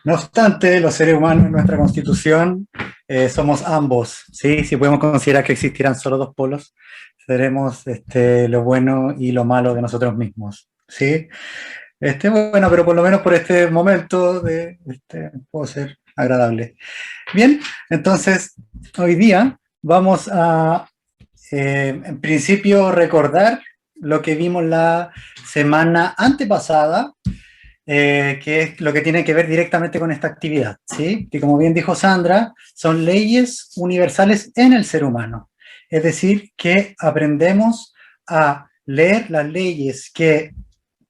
No obstante, los seres humanos en nuestra constitución somos ambos, ¿sí? Si podemos considerar que existieran solo dos polos, seremos lo bueno y lo malo de nosotros mismos, ¿sí? Bueno, pero por lo menos por este momento puedo ser agradable. Bien, entonces hoy día vamos a, en principio, recordar lo que vimos la semana antepasada, que es lo que tiene que ver directamente con esta actividad, ¿sí? Que como bien dijo Sandra, son leyes universales en el ser humano. Es decir, que aprendemos a leer las leyes que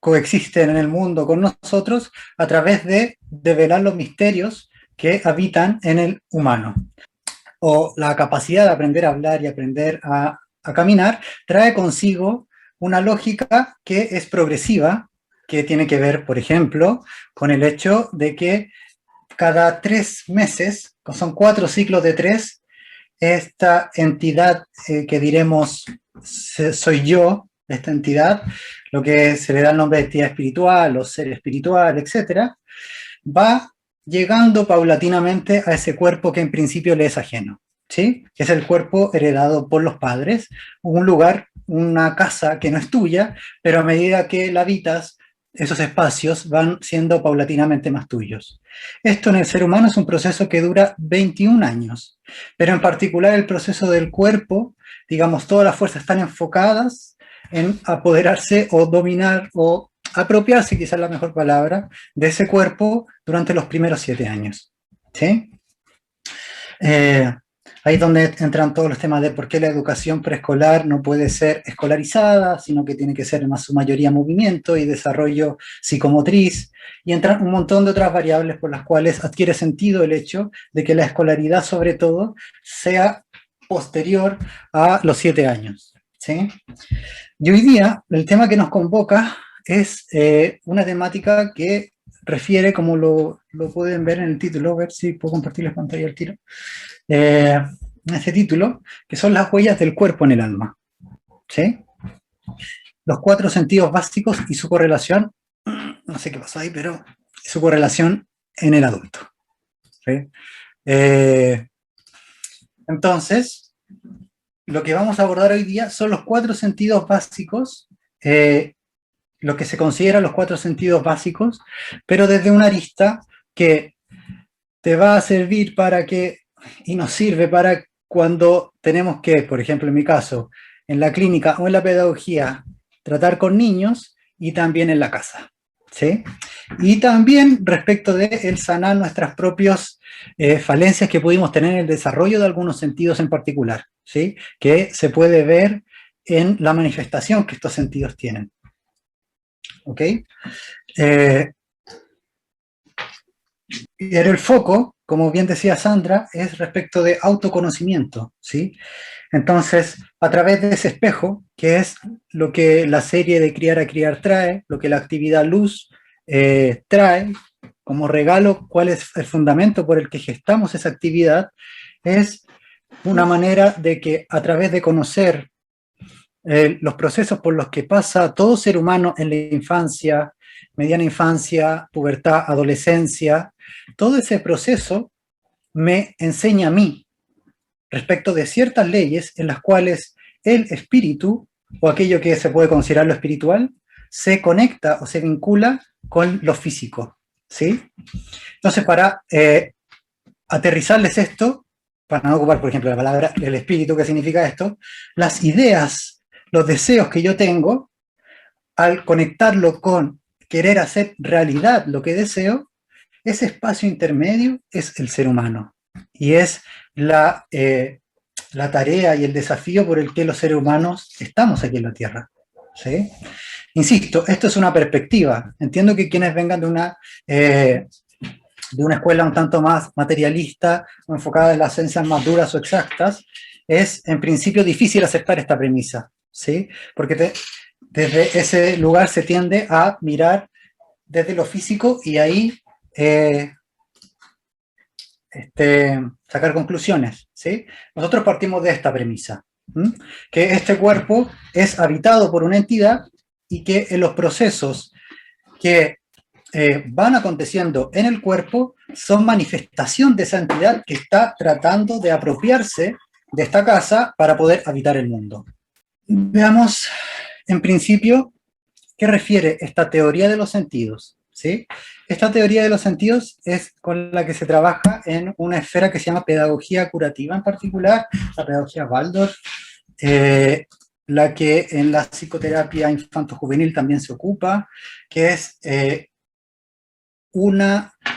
coexisten en el mundo con nosotros a través de develar los misterios que habitan en el humano. O la capacidad de aprender a hablar y aprender a caminar trae consigo una lógica que es progresiva, que tiene que ver, por ejemplo, con el hecho de que cada 3 meses, son 4 ciclos de 3, esta entidad que diremos soy yo, esta entidad, lo que se le da el nombre de entidad espiritual o ser espiritual, etcétera, va llegando paulatinamente a ese cuerpo que en principio le es ajeno, ¿sí? Que es el cuerpo heredado por los padres, un lugar, una casa que no es tuya, pero a medida que la habitas, esos espacios van siendo paulatinamente más tuyos. Esto en el ser humano es un proceso que dura 21 años, pero en particular el proceso del cuerpo, digamos, todas las fuerzas están enfocadas en apoderarse o dominar o apropiarse, quizás la mejor palabra, de ese cuerpo durante los primeros 7 años. ¿Sí? Ahí es donde entran todos los temas de por qué la educación preescolar no puede ser escolarizada, sino que tiene que ser en su mayoría movimiento y desarrollo psicomotriz, y entran un montón de otras variables por las cuales adquiere sentido el hecho de que la escolaridad, sobre todo, sea posterior a los 7 años. ¿Sí? Y hoy día, el tema que nos convoca es una temática que refiere, como lo pueden ver en el título, a ver si puedo compartir la pantalla al tiro, en este título, que son las huellas del cuerpo en el alma. ¿Sí? Los 4 sentidos básicos y su correlación, no sé qué pasó ahí, pero su correlación en el adulto. ¿Sí? Entonces, lo que vamos a abordar hoy día son los 4 sentidos básicos, lo que se considera los 4 sentidos básicos, pero desde una arista que te va a servir para que, y nos sirve para cuando tenemos que, por ejemplo, en mi caso, en la clínica o en la pedagogía, tratar con niños y también en la casa. ¿Sí? Y también respecto de el sanar nuestras propias falencias que pudimos tener en el desarrollo de algunos sentidos en particular, ¿sí? Que se puede ver en la manifestación que estos sentidos tienen. ¿Ok? Pero el foco, como bien decía Sandra, es respecto de autoconocimiento, ¿sí? Entonces, a través de ese espejo, que es lo que la serie de Criar a Criar trae, lo que la actividad Luz trae, como regalo, cuál es el fundamento por el que gestamos esa actividad, es una manera de que a través de conocer los procesos por los que pasa todo ser humano en la infancia, mediana infancia, pubertad, adolescencia, todo ese proceso me enseña a mí respecto de ciertas leyes en las cuales el espíritu, o aquello que se puede considerar lo espiritual, se conecta o se vincula con lo físico, ¿sí? Entonces, para aterrizarles esto, para no ocupar, por ejemplo, la palabra el espíritu, ¿qué significa esto? Las ideas, los deseos que yo tengo, al conectarlo con querer hacer realidad lo que deseo, ese espacio intermedio es el ser humano. Y es la tarea y el desafío por el que los seres humanos estamos aquí en la Tierra. ¿Sí? Insisto, esto es una perspectiva. Entiendo que quienes vengan de una escuela un tanto más materialista o enfocada en las ciencias más duras o exactas, es en principio difícil aceptar esta premisa, ¿sí? Porque desde ese lugar se tiende a mirar desde lo físico y ahí sacar conclusiones, ¿sí? Nosotros partimos de esta premisa, que este cuerpo es habitado por una entidad y que en los procesos que van aconteciendo en el cuerpo son manifestación de esa entidad que está tratando de apropiarse de esta casa para poder habitar el mundo. Veamos, en principio, qué refiere esta teoría de los sentidos, ¿sí? Esta teoría de los sentidos es con la que se trabaja en una esfera que se llama pedagogía curativa en particular, la pedagogía Waldorf, la que en la psicoterapia infanto-juvenil también se ocupa, que es un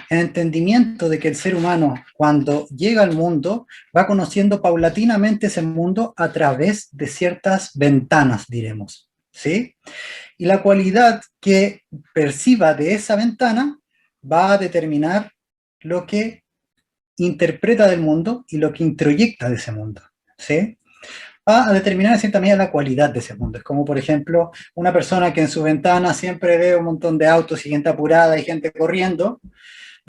entendimiento de que el ser humano, cuando llega al mundo, va conociendo paulatinamente ese mundo a través de ciertas ventanas, diremos, ¿sí? Y la cualidad que perciba de esa ventana va a determinar lo que interpreta del mundo y lo que introyecta de ese mundo, ¿sí? Va a determinar en cierta medida la cualidad de ese mundo. Es como, por ejemplo, una persona que en su ventana siempre ve un montón de autos y gente apurada y gente corriendo,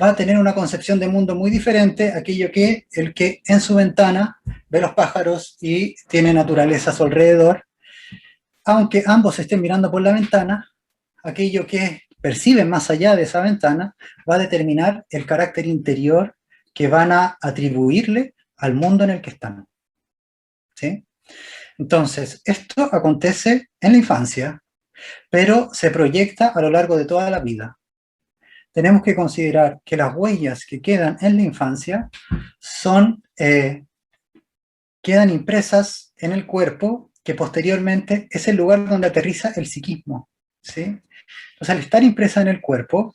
va a tener una concepción de mundo muy diferente a aquello que el que en su ventana ve los pájaros y tiene naturaleza a su alrededor. Aunque ambos estén mirando por la ventana, aquello que perciben más allá de esa ventana va a determinar el carácter interior que van a atribuirle al mundo en el que están, ¿sí? Entonces, esto acontece en la infancia, pero se proyecta a lo largo de toda la vida. Tenemos que considerar que las huellas que quedan en la infancia son, quedan impresas en el cuerpo, que posteriormente es el lugar donde aterriza el psiquismo, ¿sí? Entonces, al estar impresa en el cuerpo,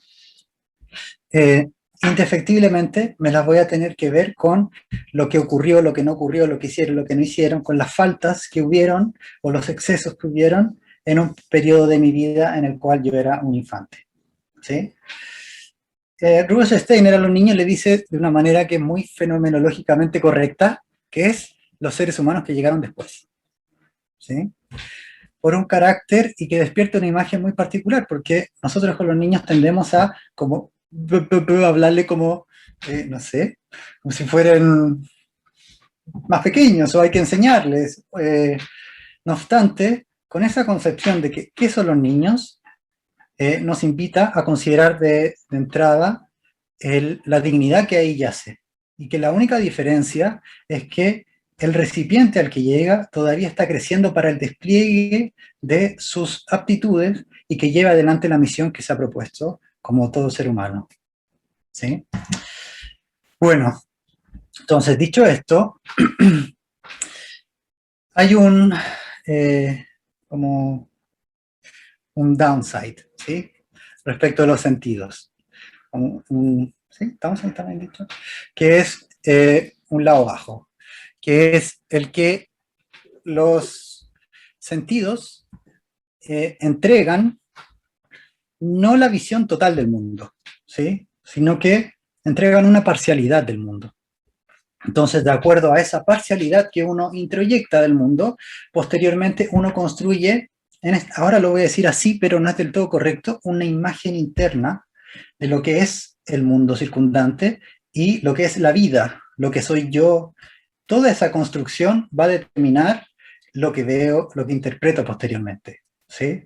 indefectiblemente me las voy a tener que ver con lo que ocurrió, lo que no ocurrió, lo que hicieron, lo que no hicieron, con las faltas que hubieron o los excesos que hubieron en un periodo de mi vida en el cual yo era un infante, ¿sí? Rudolf Steiner a los niños le dice de una manera que es muy fenomenológicamente correcta, que es los seres humanos que llegaron después, ¿sí? Por un carácter y que despierta una imagen muy particular, porque nosotros con los niños tendemos a como hablarle como, no sé, como si fueran más pequeños o hay que enseñarles. No obstante, con esa concepción de que qué son los niños, nos invita a considerar de entrada la dignidad que ahí yace, y que la única diferencia es que el recipiente al que llega todavía está creciendo para el despliegue de sus aptitudes y que lleva adelante la misión que se ha propuesto como todo ser humano, ¿sí? Bueno, entonces, dicho esto, hay como un downside, ¿sí? Respecto a los sentidos. ¿Sí? ¿Estamos también dicho? Que es un lado bajo, que es el que los sentidos entregan no la visión total del mundo, ¿sí? Sino que entregan una parcialidad del mundo. Entonces, de acuerdo a esa parcialidad que uno introyecta del mundo, posteriormente uno construye, ahora lo voy a decir así, pero no es del todo correcto, una imagen interna de lo que es el mundo circundante y lo que es la vida, lo que soy yo. Toda esa construcción va a determinar lo que veo, lo que interpreto posteriormente, ¿sí?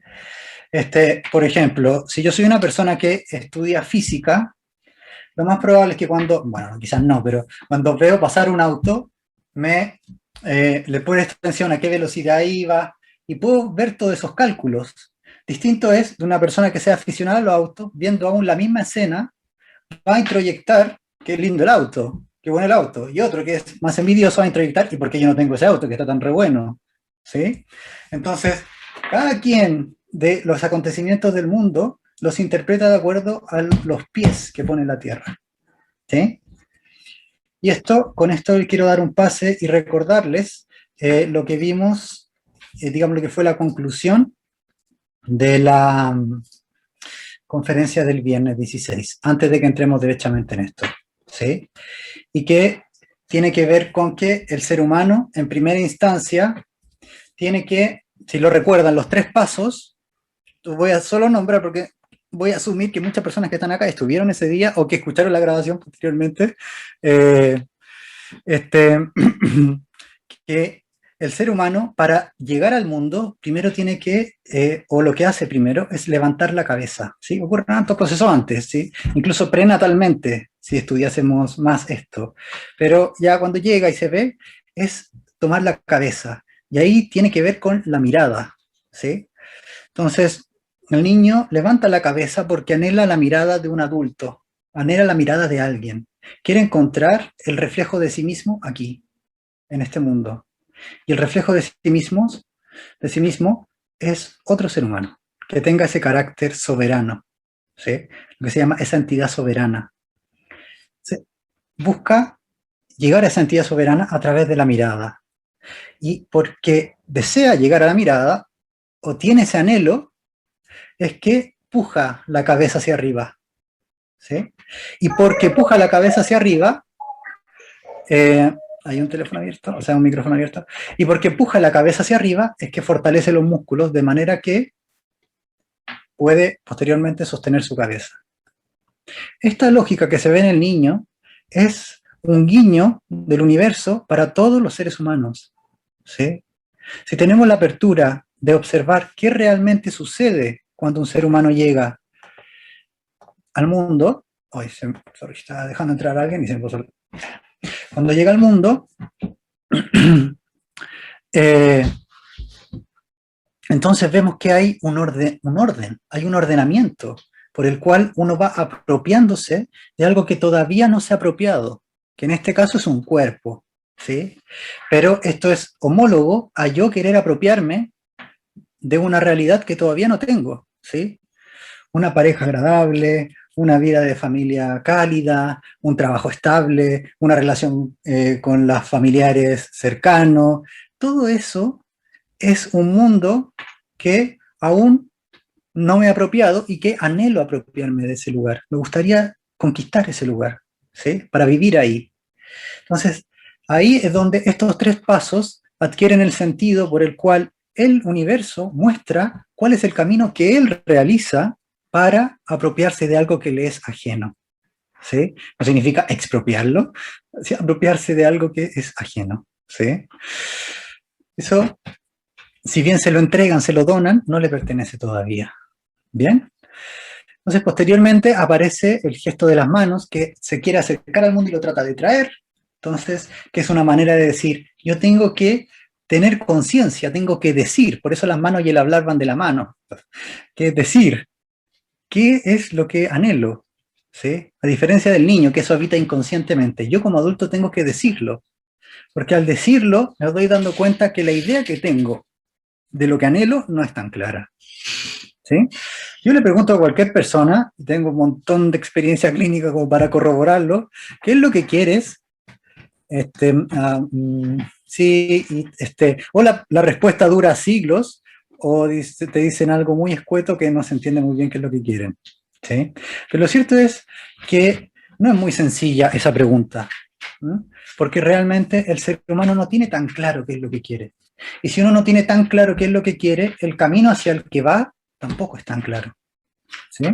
Por ejemplo, si yo soy una persona que estudia física, lo más probable es que cuando, bueno, quizás no, pero cuando veo pasar un auto, le presto atención a qué velocidad iba y puedo ver todos esos cálculos. Distinto es de una persona que sea aficionada a los autos, viendo aún la misma escena, va a introyectar qué lindo el auto, qué bueno el auto, y otro que es más envidioso va a introyectar y por qué yo no tengo ese auto que está tan re bueno, ¿sí? Entonces, cada quien de los acontecimientos del mundo los interpreta de acuerdo a los pies que pone la Tierra, ¿sí? Y con esto quiero dar un pase y recordarles lo que vimos, digamos lo que fue la conclusión de la conferencia del viernes 16, antes de que entremos derechamente en esto, ¿sí? Y que tiene que ver con que el ser humano, en primera instancia, tiene que, si lo recuerdan, los 3 pasos, voy a solo nombrar porque voy a asumir que muchas personas que están acá estuvieron ese día o que escucharon la grabación posteriormente, que el ser humano, para llegar al mundo, primero tiene que, o lo que hace primero, es levantar la cabeza, ¿sí? Ocurren tantos procesos antes, ¿sí? Incluso prenatalmente, si estudiásemos más esto. Pero ya cuando llega y se ve, es tomar la cabeza. Y ahí tiene que ver con la mirada, ¿sí? Entonces, el niño levanta la cabeza porque anhela la mirada de un adulto, anhela la mirada de alguien. Quiere encontrar el reflejo de sí mismo aquí, en este mundo. Y el reflejo de sí mismo es otro ser humano, que tenga ese carácter soberano, ¿sí? Lo que se llama esa entidad soberana. Se busca llegar a esa entidad soberana a través de la mirada. Y porque desea llegar a la mirada, o tiene ese anhelo, es que puja la cabeza hacia arriba, ¿sí? Y porque puja la cabeza hacia arriba, hay un teléfono abierto, o sea, un micrófono abierto, y porque puja la cabeza hacia arriba es que fortalece los músculos de manera que puede posteriormente sostener su cabeza. Esta lógica que se ve en el niño es un guiño del universo para todos los seres humanos, ¿sí? Si tenemos la apertura de observar qué realmente sucede cuando un ser humano llega al mundo, hoy sorry, estaba dejando entrar a alguien y se me puso. Cuando llega al mundo, entonces vemos que hay un orden, hay un ordenamiento por el cual uno va apropiándose de algo que todavía no se ha apropiado, que en este caso es un cuerpo, ¿sí? Pero esto es homólogo a yo querer apropiarme de una realidad que todavía no tengo, ¿sí? Una pareja agradable, una vida de familia cálida, un trabajo estable, una relación con los familiares cercanos, todo eso es un mundo que aún no me he apropiado y que anhelo apropiarme de ese lugar. Me gustaría conquistar ese lugar, ¿sí? Para vivir ahí. Entonces, ahí es donde estos tres pasos adquieren el sentido por el cual el universo muestra cuál es el camino que él realiza para apropiarse de algo que le es ajeno, ¿sí? No significa expropiarlo, sino apropiarse de algo que es ajeno, ¿sí? Eso, si bien se lo entregan, se lo donan, no le pertenece todavía. ¿Bien? Entonces, posteriormente aparece el gesto de las manos, que se quiere acercar al mundo y lo trata de traer. Entonces, que es una manera de decir, yo tengo que tener conciencia, tengo que decir, por eso las manos y el hablar van de la mano, que es decir, ¿qué es lo que anhelo? ¿Sí? A diferencia del niño, que eso habita inconscientemente, yo como adulto tengo que decirlo, porque al decirlo me doy dando cuenta que la idea que tengo de lo que anhelo no es tan clara. ¿Sí? Yo le pregunto a cualquier persona, y tengo un montón de experiencia clínica como para corroborarlo, ¿qué es lo que quieres? Sí, o la respuesta dura siglos, o te dicen algo muy escueto que no se entiende muy bien qué es lo que quieren. ¿Sí? Pero lo cierto es que no es muy sencilla esa pregunta, ¿no? Porque realmente el ser humano no tiene tan claro qué es lo que quiere. Y si uno no tiene tan claro qué es lo que quiere, el camino hacia el que va tampoco es tan claro. ¿Sí?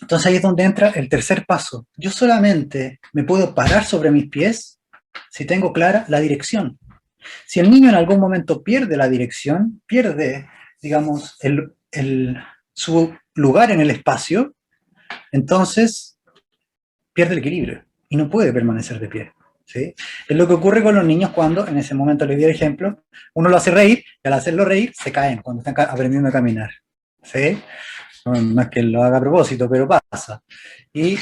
Entonces ahí es donde entra el tercer paso. Yo solamente me puedo parar sobre mis pies si tengo clara la dirección. Si el niño en algún momento pierde la dirección, pierde, digamos, su lugar en el espacio, entonces pierde el equilibrio y no puede permanecer de pie. ¿Sí? Es lo que ocurre con los niños cuando, en ese momento les di el ejemplo, uno lo hace reír y al hacerlo reír se caen cuando están aprendiendo a caminar. ¿Sí? No es que lo haga a propósito, pero pasa. Y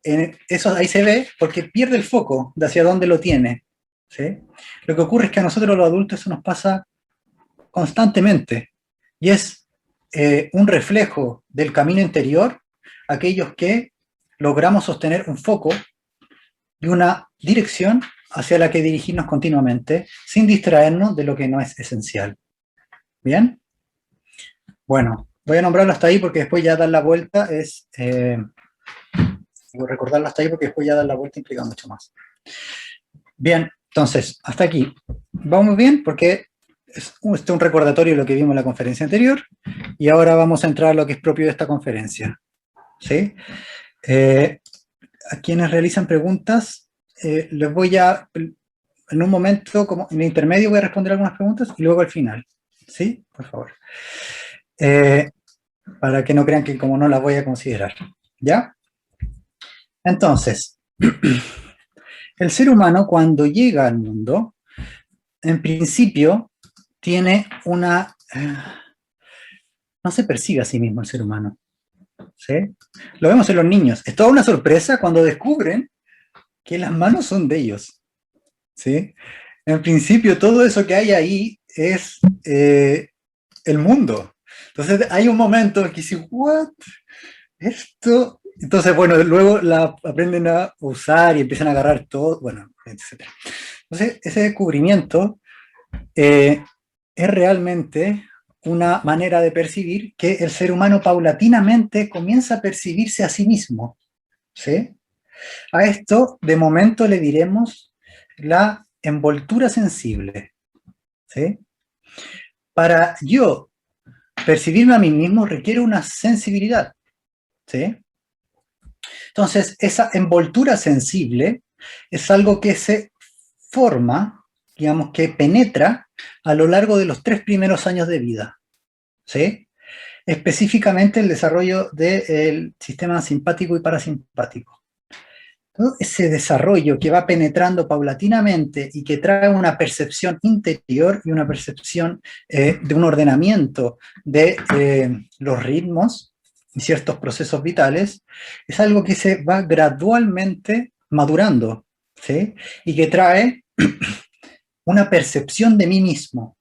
eso ahí se ve porque pierde el foco de hacia dónde lo tiene. ¿Sí? Lo que ocurre es que a nosotros los adultos eso nos pasa constantemente y es un reflejo del camino interior, aquellos que logramos sostener un foco y una dirección hacia la que dirigirnos continuamente sin distraernos de lo que no es esencial. ¿Bien? Bueno, voy a nombrarlo hasta ahí porque después ya dar la vuelta es... recordarlo hasta ahí porque después ya dar la vuelta implica mucho más. Bien, entonces, hasta aquí. Vamos bien porque es un recordatorio de lo que vimos en la conferencia anterior y ahora vamos a entrar a lo que es propio de esta conferencia. ¿Sí? A quienes realizan preguntas, les voy a en un momento, como en el intermedio, voy a responder algunas preguntas y luego al final. ¿Sí? Por favor. Para que no crean que como no las voy a considerar. ¿Ya? Entonces, el ser humano cuando llega al mundo, en principio, tiene una... no se percibe a sí mismo el ser humano. ¿Sí? Lo vemos en los niños. Es toda una sorpresa cuando descubren que las manos son de ellos. ¿Sí? En principio, todo eso que hay ahí es el mundo. Entonces, hay un momento en que dicen, ¿what? Esto. Entonces, bueno, luego la aprenden a usar y empiezan a agarrar todo, bueno, etc. Entonces, ese descubrimiento es realmente una manera de percibir que el ser humano paulatinamente comienza a percibirse a sí mismo. ¿Sí? A esto, de momento, le diremos la envoltura sensible. ¿Sí? Para yo percibirme a mí mismo requiere una sensibilidad. ¿Sí? Entonces, esa envoltura sensible es algo que se forma, digamos, que penetra a lo largo de los 3 primeros años de vida. ¿Sí? Específicamente el desarrollo del sistema simpático y parasimpático. Todo ese desarrollo que va penetrando paulatinamente y que trae una percepción interior y una percepción de un ordenamiento de los ritmos y ciertos procesos vitales, es algo que se va gradualmente madurando, ¿sí? Y que trae una percepción de mí mismo.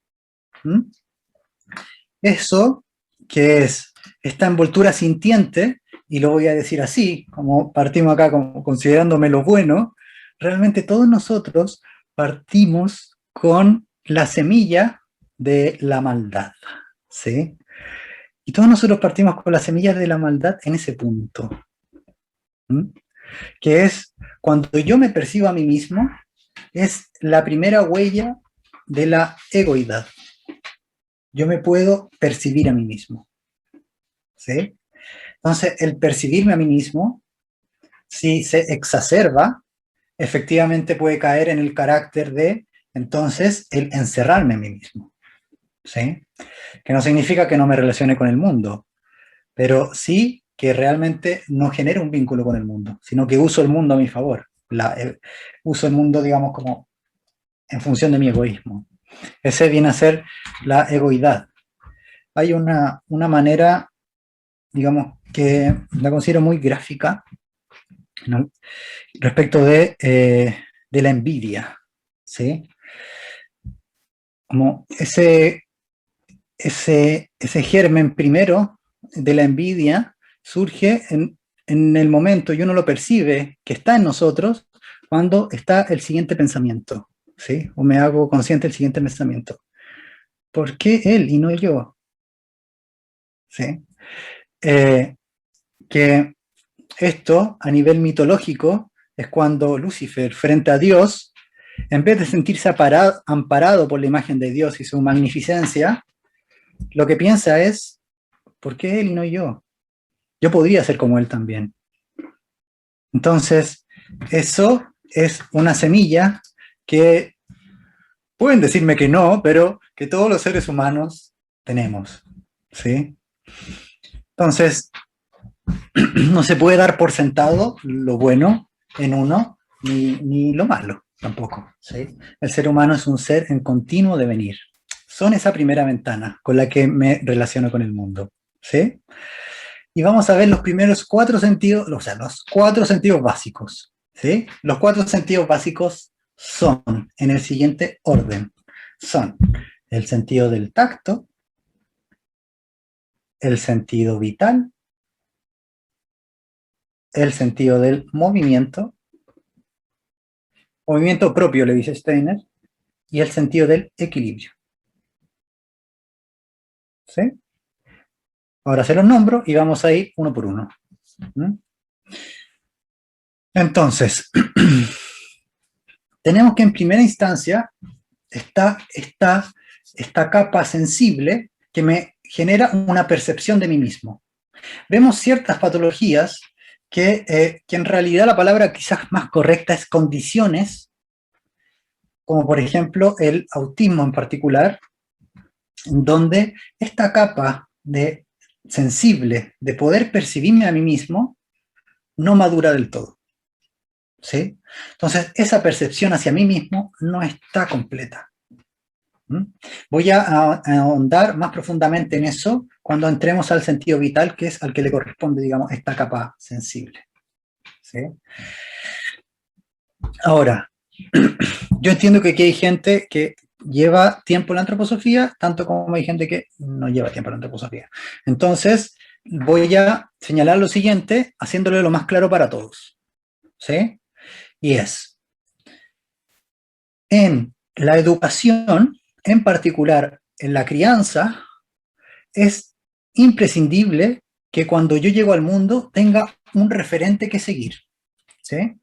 ¿Mm? Eso, que es esta envoltura sintiente, y lo voy a decir así, como partimos acá considerándome lo bueno, realmente todos nosotros partimos con la semilla de la maldad, ¿sí? Y todos nosotros partimos con las semillas de la maldad en ese punto, ¿sí? Que es cuando yo me percibo a mí mismo, es la primera huella de la egoidad. Yo me puedo percibir a mí mismo, ¿sí? Entonces, el percibirme a mí mismo, si se exacerba, efectivamente puede caer en el carácter de, entonces, el encerrarme a mí mismo, ¿sí? Que no significa que no me relacione con el mundo, pero sí que realmente no genere un vínculo con el mundo, sino que uso el mundo a mi favor. Uso el mundo, digamos, como en función de mi egoísmo. Ese viene a ser la egoidad. Hay una manera, digamos, que la considero muy gráfica, ¿no? Respecto de la envidia, ¿sí? Como ese germen primero de la envidia surge en el momento, y uno lo percibe, que está en nosotros, cuando está el siguiente pensamiento, ¿sí? O me hago consciente del siguiente pensamiento. ¿Por qué él y no yo? ¿Sí? Que esto, a nivel mitológico, es cuando Lucifer, frente a Dios, en vez de sentirse amparado por la imagen de Dios y su magnificencia, lo que piensa es, ¿por qué él y no yo? Yo podría ser como él también. Entonces, eso es una semilla que pueden decirme que no, pero que todos los seres humanos tenemos, ¿sí? Entonces, no se puede dar por sentado lo bueno en uno, ni lo malo tampoco, ¿sí? El ser humano es un ser en continuo devenir. Son esa primera ventana con la que me relaciono con el mundo, ¿sí? Y vamos a ver los primeros 4 sentidos, o sea, los 4 sentidos básicos, ¿sí? Los 4 sentidos básicos son, en el siguiente orden, son el sentido del tacto, el sentido vital, el sentido del movimiento propio, le dice Steiner, y el sentido del equilibrio, ¿sí? Ahora se los nombro y vamos a ir uno por uno. ¿Mm? Entonces, tenemos que en primera instancia está esta capa sensible que me genera una percepción de mí mismo. Vemos ciertas patologías que en realidad la palabra quizás más correcta es condiciones como por ejemplo el autismo en particular, donde esta capa de sensible de poder percibirme a mí mismo no madura del todo. ¿Sí? Entonces, esa percepción hacia mí mismo no está completa. Voy a ahondar más profundamente en eso cuando entremos al sentido vital, que es al que le corresponde, digamos, esta capa sensible. ¿Sí? Ahora, yo entiendo que aquí hay gente que lleva tiempo en la antroposofía, tanto como hay gente que no lleva tiempo en la antroposofía. Entonces, voy a señalar lo siguiente, haciéndolo lo más claro para todos. ¿Sí? Y es, en la educación, en particular en la crianza, es imprescindible que cuando yo llego al mundo tenga un referente que seguir. ¿Sí?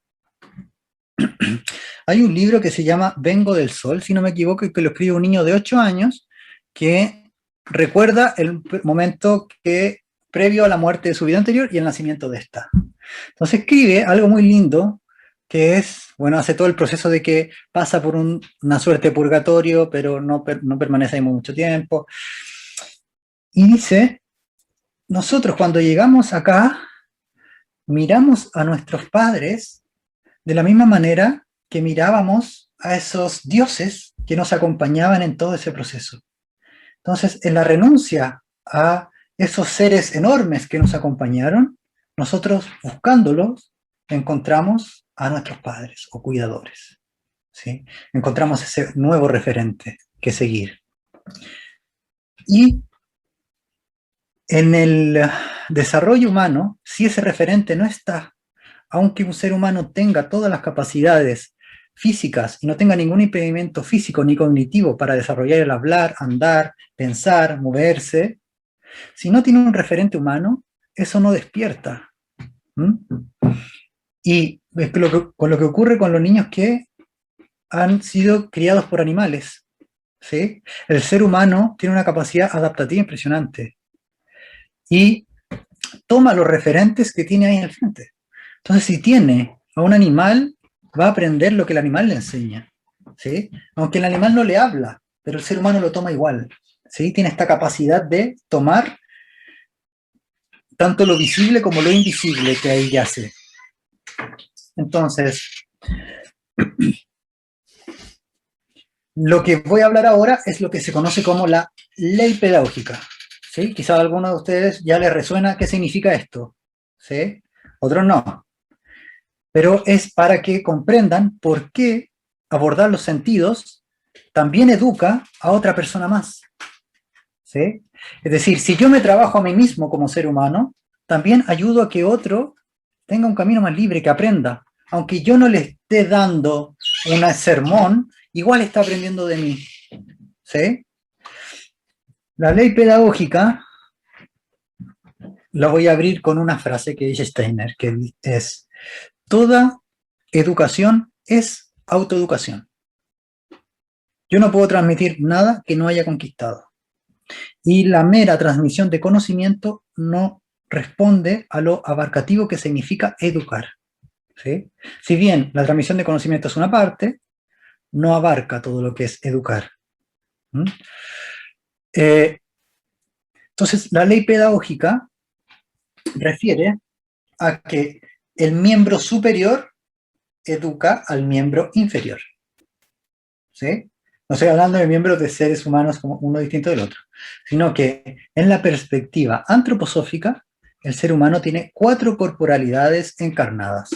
Hay un libro que se llama Vengo del Sol, si no me equivoco, y que lo escribe un niño de 8 años que recuerda el momento que previo a la muerte de su vida anterior y el nacimiento de esta. Entonces escribe algo muy lindo que es, bueno, hace todo el proceso de que pasa por una suerte de purgatorio, pero no permanece ahí mucho tiempo. Y dice, nosotros cuando llegamos acá, miramos a nuestros padres de la misma manera que mirábamos a esos dioses que nos acompañaban en todo ese proceso. Entonces, en la renuncia a esos seres enormes que nos acompañaron, nosotros buscándolos, encontramos a nuestros padres o cuidadores. ¿Sí? Encontramos ese nuevo referente que seguir. Y en el desarrollo humano, si ese referente no está, aunque un ser humano tenga todas las capacidades físicas y no tenga ningún impedimento físico ni cognitivo para desarrollar el hablar, andar, pensar, moverse, si no tiene un referente humano, eso no despierta. Y es con lo que ocurre con los niños que han sido criados por animales. ¿Sí? El ser humano tiene una capacidad adaptativa impresionante y toma los referentes que tiene ahí en el frente. Entonces, si tiene a un animal, va a aprender lo que el animal le enseña. ¿Sí? Aunque el animal no le habla, pero el ser humano lo toma igual. ¿Sí? Tiene esta capacidad de tomar tanto lo visible como lo invisible que ahí yace. Entonces, lo que voy a hablar ahora es lo que se conoce como la ley pedagógica. ¿Sí? Quizá a algunos de ustedes ya les resuena qué significa esto. ¿Sí? Otros no. Pero es para que comprendan por qué abordar los sentidos también educa a otra persona más. ¿Sí? Es decir, si yo me trabajo a mí mismo como ser humano, también ayudo a que otro tenga un camino más libre, que aprenda. Aunque yo no le esté dando un sermón, igual está aprendiendo de mí. ¿Sí? La ley pedagógica la voy a abrir con una frase que dice Steiner, que es: toda educación es autoeducación. Yo no puedo transmitir nada que no haya conquistado. Y la mera transmisión de conocimiento no responde a lo abarcativo que significa educar. ¿Sí? Si bien la transmisión de conocimiento es una parte, no abarca todo lo que es educar. Entonces, la ley pedagógica refiere a que el miembro superior educa al miembro inferior. ¿Sí? No estoy hablando de miembros de seres humanos como uno distinto del otro, sino que en la perspectiva antroposófica, el ser humano tiene 4 corporalidades encarnadas,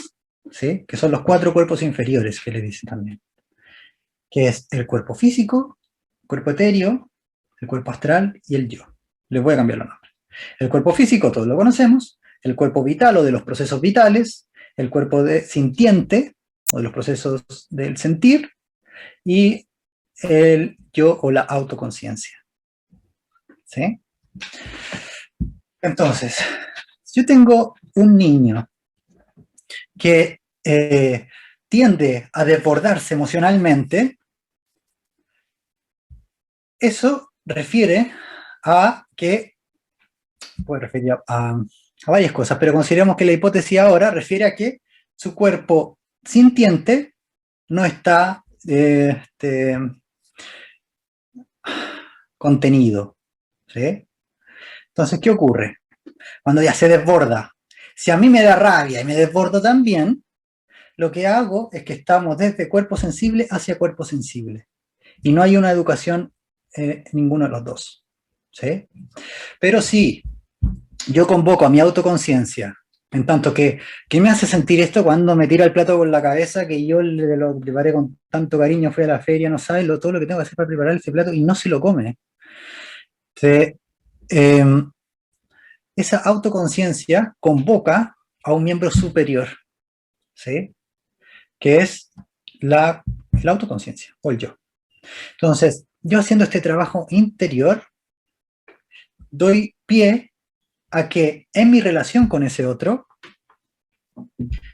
¿sí? Que son los 4 cuerpos inferiores que le dicen también, que es el cuerpo físico, el cuerpo etéreo, el cuerpo astral y el yo. Les voy a cambiar los nombres. El cuerpo físico, todos lo conocemos, el cuerpo vital o de los procesos vitales, el cuerpo sintiente o de los procesos del sentir, y el yo o la autoconciencia. ¿Sí? Entonces, si yo tengo un niño que tiende a desbordarse emocionalmente, eso refiere a que, puede referir a varias cosas, pero consideremos que la hipótesis ahora refiere a que su cuerpo sintiente no está contenido, ¿sí? Entonces, ¿qué ocurre? Cuando ya se desborda. Si a mí me da rabia y me desbordo también, lo que hago es que estamos desde cuerpo sensible hacia cuerpo sensible. Y no hay una educación ninguno de los dos, ¿sí? Pero sí, yo convoco a mi autoconciencia, en tanto que, ¿qué me hace sentir esto cuando me tira el plato por la cabeza que yo lo preparé con tanto cariño, fui a la feria, no sabes todo lo que tengo que hacer para preparar ese plato y no se lo come? Entonces, esa autoconciencia convoca a un miembro superior, ¿sí? Que es la autoconciencia, o el yo. Entonces, yo haciendo este trabajo interior, doy pie a que en mi relación con ese otro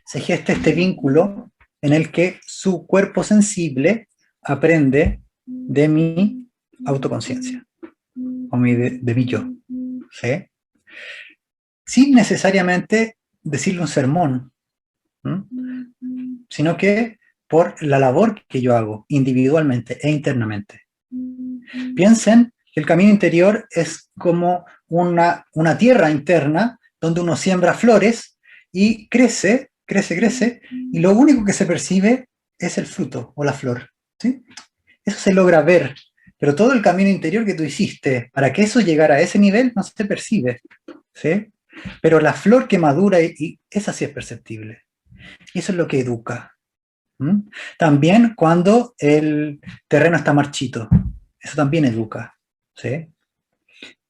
se geste este vínculo en el que su cuerpo sensible aprende de mi autoconciencia, o de mi yo, ¿sí? Sin necesariamente decirle un sermón, ¿m? Sino que por la labor que yo hago individualmente e internamente. Piensen que el camino interior es como una tierra interna donde uno siembra flores y crece, crece, crece, y lo único que se percibe es el fruto o la flor, ¿sí? Eso se logra ver, pero todo el camino interior que tú hiciste para que eso llegara a ese nivel no se percibe, ¿sí? Pero la flor que madura, y esa sí es perceptible. Y eso es lo que educa. ¿Mm? También cuando el terreno está marchito, eso también educa, ¿sí?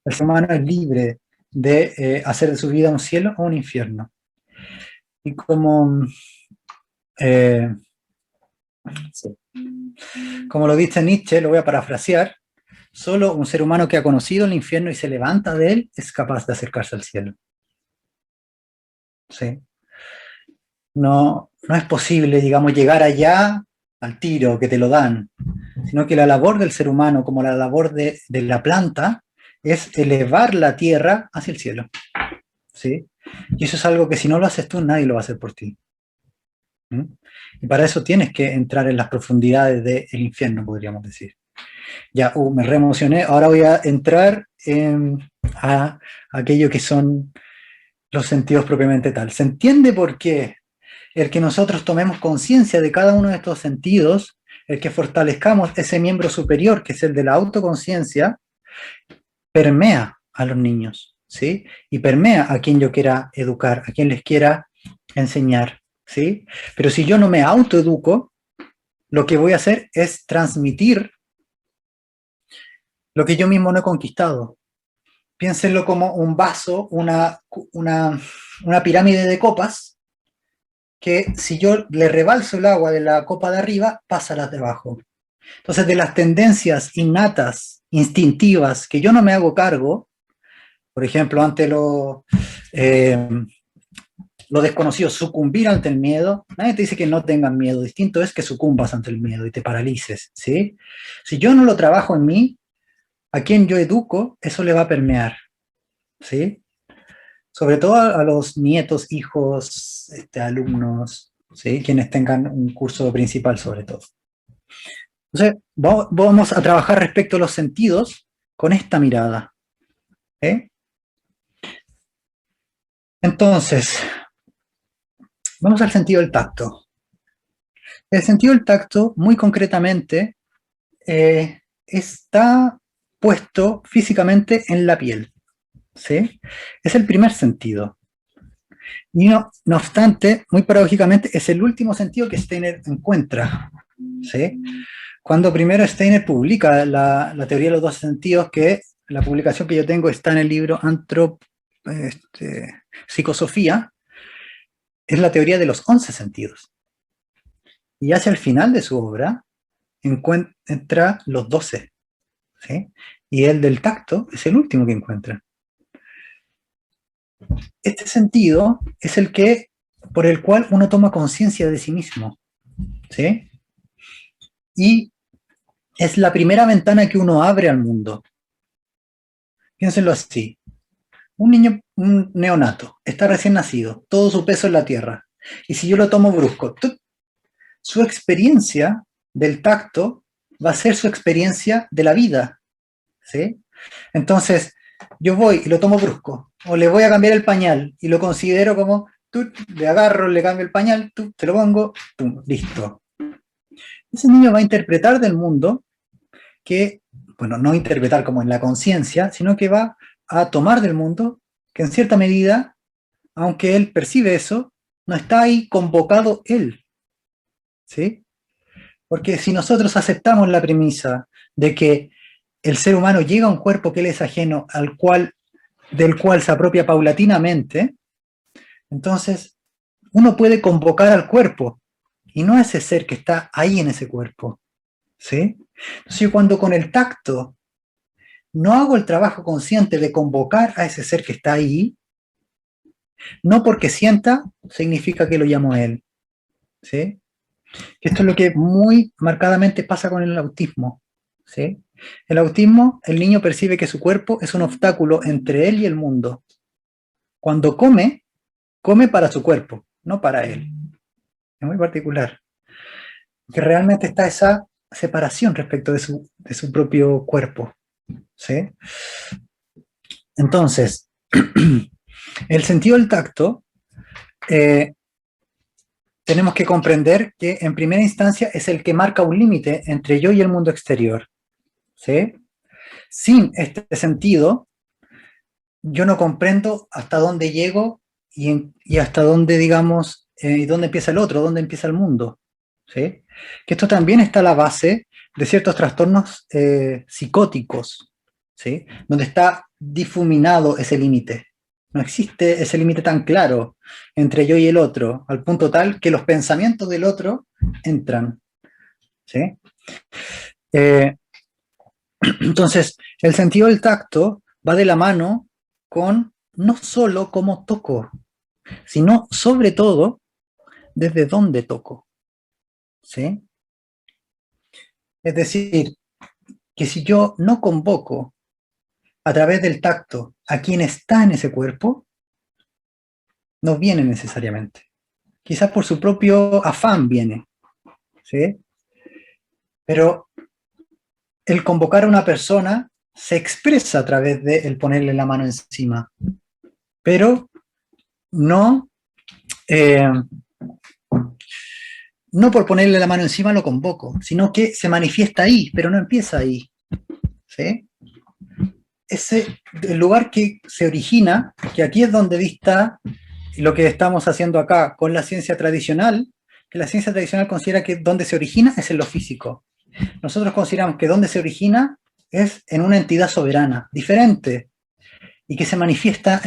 El ser humano es libre de hacer de su vida un cielo o un infierno. Y como, eh, sí, como lo dice Nietzsche, lo voy a parafrasear, solo un ser humano que ha conocido el infierno y se levanta de él es capaz de acercarse al cielo. ¿Sí? No, no es posible, digamos, llegar allá al tiro, que te lo dan, sino que la labor del ser humano, como la labor de la planta, es elevar la tierra hacia el cielo. ¿Sí? Y eso es algo que si no lo haces tú, nadie lo va a hacer por ti. ¿Mm? Y para eso tienes que entrar en las profundidades del infierno, podríamos decir. Ya, me reemocioné, ahora voy a entrar a aquello que son los sentidos propiamente tal. ¿Se entiende por qué el que nosotros tomemos conciencia de cada uno de estos sentidos, el que fortalezcamos ese miembro superior, que es el de la autoconciencia, permea a los niños, ¿sí? Y permea a quien yo quiera educar, a quien les quiera enseñar, ¿sí? Pero si yo no me autoeduco, lo que voy a hacer es transmitir lo que yo mismo no he conquistado. Piénsenlo como un vaso, una pirámide de copas, que si yo le rebalso el agua de la copa de arriba, pasa a las de abajo. Entonces, de las tendencias innatas, instintivas, que yo no me hago cargo, por ejemplo, ante lo desconocido, sucumbir ante el miedo, nadie te dice que no tengan miedo, distinto es que sucumbas ante el miedo y te paralices, ¿sí? Si yo no lo trabajo en mí, a quien yo educo, eso le va a permear, ¿sí? Sobre todo a los nietos, hijos, alumnos, ¿sí? Quienes tengan un curso principal sobre todo. Entonces, vamos a trabajar respecto a los sentidos con esta mirada. ¿Eh? Entonces, vamos al sentido del tacto. El sentido del tacto, muy concretamente, está puesto físicamente en la piel. ¿Sí? Es el primer sentido. Y no obstante, muy paradójicamente, es el último sentido que Steiner encuentra. ¿Sí? Cuando primero Steiner publica la teoría de los dos sentidos, que la publicación que yo tengo está en el libro Psicosofía, es la teoría de los 11 sentidos. Y hacia el final de su obra encuentra los 12. ¿Sí? Y el del tacto es el último que encuentra. Este sentido es el que, por el cual uno toma conciencia de sí mismo. ¿Sí? Y es la primera ventana que uno abre al mundo. Piénsenlo así. Un niño, un neonato, está recién nacido, todo su peso en la tierra. Y si yo lo tomo brusco, su experiencia del tacto va a ser su experiencia de la vida, ¿sí? Entonces, yo voy y lo tomo brusco, o le voy a cambiar el pañal y lo considero como, tú, le agarro, le cambio el pañal, tú, te lo pongo, tú, listo. Ese niño va a interpretar del mundo que, bueno, no interpretar como en la conciencia, sino que va a tomar del mundo que en cierta medida, aunque él percibe eso, no está ahí convocado él, ¿sí? Porque si nosotros aceptamos la premisa de que el ser humano llega a un cuerpo que le es ajeno, del cual se apropia paulatinamente, entonces uno puede convocar al cuerpo y no a ese ser que está ahí en ese cuerpo, ¿sí? Entonces yo cuando con el tacto no hago el trabajo consciente de convocar a ese ser que está ahí, no porque sienta significa que lo llamo a él, ¿sí? Esto es lo que muy marcadamente pasa con el autismo, ¿sí? El autismo, el niño percibe que su cuerpo es un obstáculo entre él y el mundo. Cuando come, come para su cuerpo, no para él. Es muy particular. Que realmente está esa separación respecto de su propio cuerpo, ¿sí? Entonces, el sentido del tacto, tenemos que comprender que en primera instancia es el que marca un límite entre yo y el mundo exterior, ¿sí? Sin este sentido, yo no comprendo hasta dónde llego y hasta dónde, digamos, dónde empieza el otro, dónde empieza el mundo, ¿sí? Que esto también está a la base de ciertos trastornos psicóticos, ¿sí? Donde está difuminado ese límite. No existe ese límite tan claro entre yo y el otro, al punto tal que los pensamientos del otro entran, ¿sí? Eh, entonces, el sentido del tacto va de la mano con no solo cómo toco, sino sobre todo desde dónde toco, ¿sí? Es decir, que si yo no convoco a través del tacto a quien está en ese cuerpo, no viene necesariamente. Quizás por su propio afán viene, ¿sí? Pero el convocar a una persona se expresa a través de el ponerle la mano encima, pero no, eh, no por ponerle la mano encima lo convoco, sino que se manifiesta ahí, pero no empieza ahí, ¿sí? El lugar que se origina, que aquí es donde dista lo que estamos haciendo acá con la ciencia tradicional, que la ciencia tradicional considera que donde se origina es en lo físico. Nosotros consideramos que donde se origina es en una entidad soberana, diferente, y que se manifiesta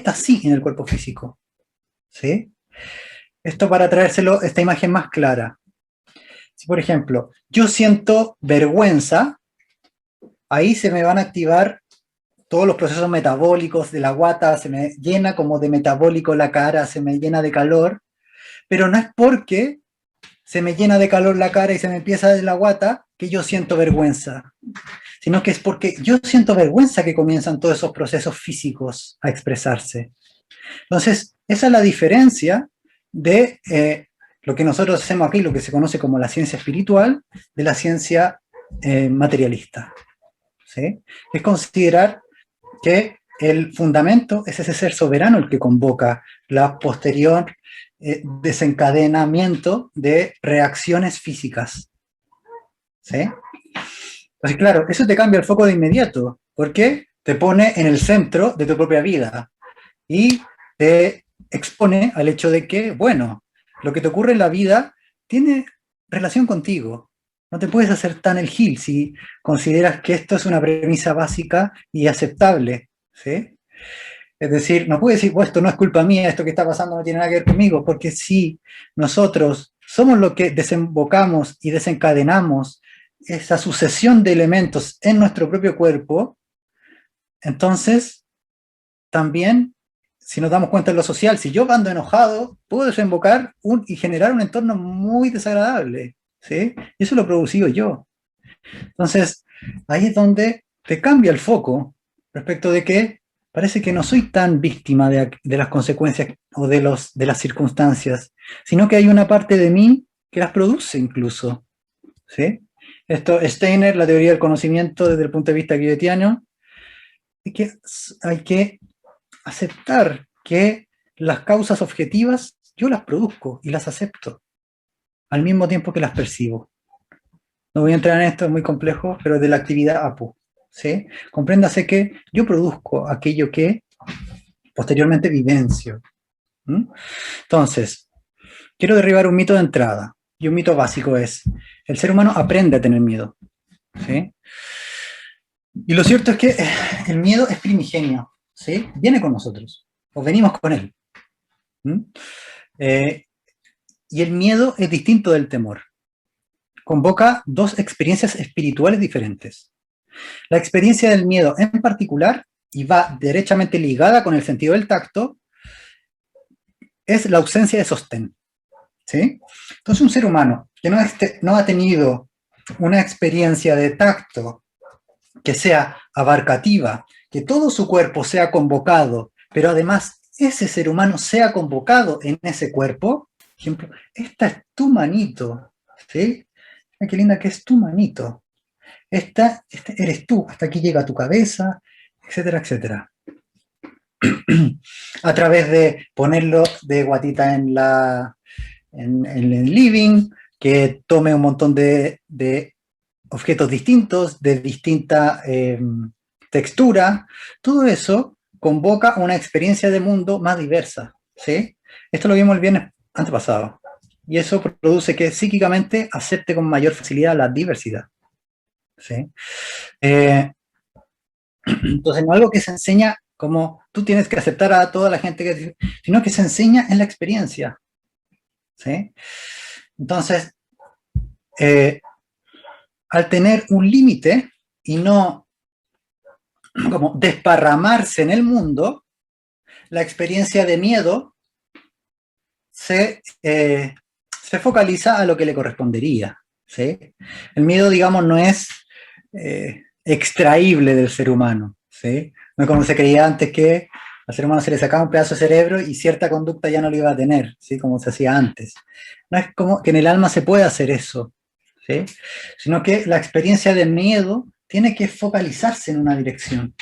así en el cuerpo físico, ¿sí? Esto para traérselo esta imagen más clara. Si, por ejemplo, yo siento vergüenza, ahí se me van a activar todos los procesos metabólicos de la guata, se me llena como de metabólico la cara, se me llena de calor, pero no es porque se me llena de calor la cara y se me empieza de la guata que yo siento vergüenza, sino que es porque yo siento vergüenza que comienzan todos esos procesos físicos a expresarse. Entonces, esa es la diferencia de lo que nosotros hacemos aquí, lo que se conoce como la ciencia espiritual, de la ciencia materialista, ¿sí? Es considerar que el fundamento es ese ser soberano el que convoca la posterior desencadenamiento de reacciones físicas, ¿sí? Entonces, claro, eso te cambia el foco de inmediato, porque te pone en el centro de tu propia vida y te expone al hecho de que, bueno, lo que te ocurre en la vida tiene relación contigo. No te puedes hacer tan el gil si consideras que esto es una premisa básica y aceptable, ¿sí? Es decir, no puedes decir, bueno, esto no es culpa mía, esto que está pasando no tiene nada que ver conmigo, porque si nosotros somos los que desembocamos y desencadenamos esa sucesión de elementos en nuestro propio cuerpo, entonces también, si nos damos cuenta en lo social, si yo ando enojado, puedo desembocar y generar un entorno muy desagradable, ¿sí? Y eso lo he producido yo. Entonces, ahí es donde te cambia el foco respecto de que parece que no soy tan víctima de las consecuencias o de las circunstancias, sino que hay una parte de mí que las produce incluso, ¿sí? Esto, Steiner, la teoría del conocimiento desde el punto de vista guillotiano, es que hay que aceptar que las causas objetivas yo las produzco y las acepto al mismo tiempo que las percibo. No voy a entrar en esto, es muy complejo, pero de la actividad APU, ¿sí? Compréndase que yo produzco aquello que posteriormente vivencio. ¿Mm? Entonces, quiero derribar un mito de entrada, y un mito básico es, el ser humano aprende a tener miedo, ¿sí? Y lo cierto es que el miedo es primigenio, ¿sí? Viene con nosotros, o venimos con él. ¿Mm? Eh, y el miedo es distinto del temor. Convoca dos experiencias espirituales diferentes. La experiencia del miedo en particular, y va derechamente ligada con el sentido del tacto, es la ausencia de sostén. ¿Sí? Entonces un ser humano que no ha tenido una experiencia de tacto que sea abarcativa, que todo su cuerpo sea convocado, pero además ese ser humano sea convocado en ese cuerpo, por ejemplo, esta es tu manito, ¿sí? Ay, qué linda que es tu manito. Esta eres tú, hasta aquí llega tu cabeza, etcétera, etcétera. A través de ponerlo de guatita en el living, que tome un montón de objetos distintos, de distinta textura, todo eso convoca una experiencia de mundo más diversa, ¿sí? Esto lo vimos el viernes antepasado. Y eso produce que psíquicamente acepte con mayor facilidad la diversidad, ¿sí? Entonces, no es algo que se enseña como tú tienes que aceptar a toda la gente, sino que se enseña en la experiencia, ¿sí? Entonces, eh, al tener un límite y no como desparramarse en el mundo, la experiencia de miedo se focaliza a lo que le correspondería, ¿sí? El miedo, digamos, no es extraíble del ser humano, ¿sí? No es como se creía antes que al ser humano se le sacaba un pedazo de cerebro y cierta conducta ya no lo iba a tener, ¿sí? Como se hacía antes. No es como que en el alma se puede hacer eso, ¿sí? Sino que la experiencia de miedo tiene que focalizarse en una dirección.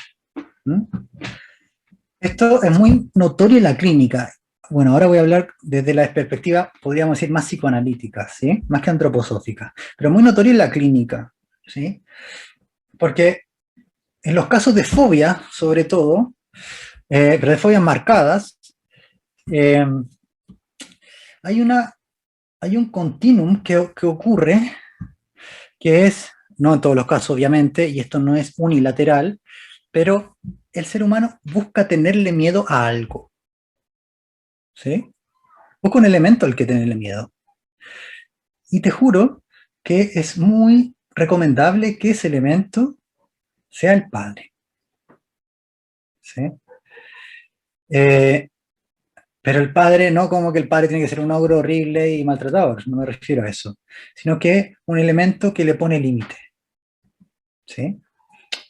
¿Mm? Esto es muy notorio en la clínica. Bueno, ahora voy a hablar desde la perspectiva, podríamos decir, más psicoanalítica, ¿sí? Más que antroposófica, pero muy notorio en la clínica, ¿sí? Porque en los casos de fobia, sobre todo, pero de fobias marcadas, eh, hay, hay un continuum que ocurre, que es, no en todos los casos obviamente, y esto no es unilateral, pero el ser humano busca tenerle miedo a algo, ¿sí? Busca un elemento al que tenerle miedo. Y te juro que es muy recomendable que ese elemento sea el padre, ¿sí? Eh, pero el padre, no como que el padre tiene que ser un ogro horrible y maltratador, no me refiero a eso, sino que un elemento que le pone límites, ¿sí?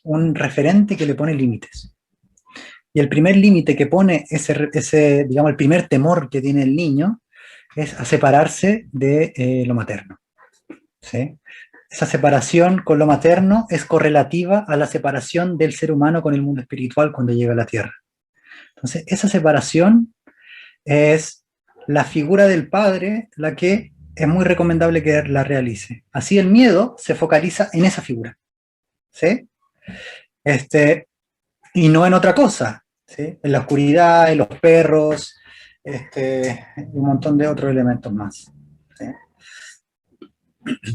Un referente que le pone límites. Y el primer límite que pone digamos, el primer temor que tiene el niño es a separarse de lo materno, ¿sí? Esa separación con lo materno es correlativa a la separación del ser humano con el mundo espiritual cuando llega a la Tierra. Entonces, esa separación es la figura del padre la que es muy recomendable que la realice. Así el miedo se focaliza en esa figura, ¿sí? Y no en otra cosa, ¿sí? En la oscuridad, en los perros, y un montón de otros elementos más, ¿sí?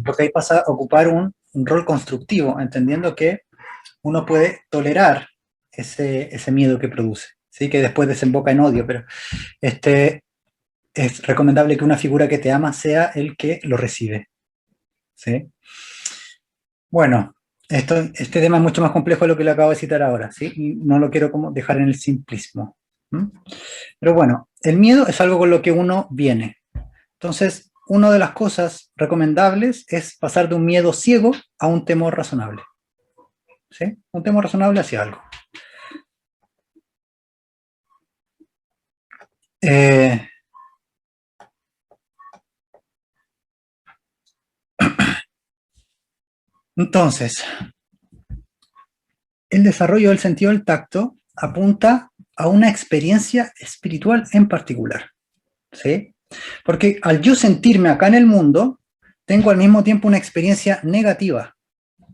Porque ahí pasa a ocupar un rol constructivo, entendiendo que uno puede tolerar ese miedo que produce, ¿sí? Que después desemboca en odio, pero es recomendable que una figura que te ama sea el que lo recibe, ¿sí? Bueno, este tema es mucho más complejo de lo que le acabo de citar ahora, ¿sí? Y no lo quiero como dejar en el simplismo. ¿Mm? Pero bueno, el miedo es algo con lo que uno viene. Entonces, una de las cosas recomendables es pasar de un miedo ciego a un temor razonable, ¿sí? Un temor razonable hacia algo. Eh, Entonces, el desarrollo del sentido del tacto apunta a una experiencia espiritual en particular, ¿sí? Porque al yo sentirme acá en el mundo, tengo al mismo tiempo una experiencia negativa,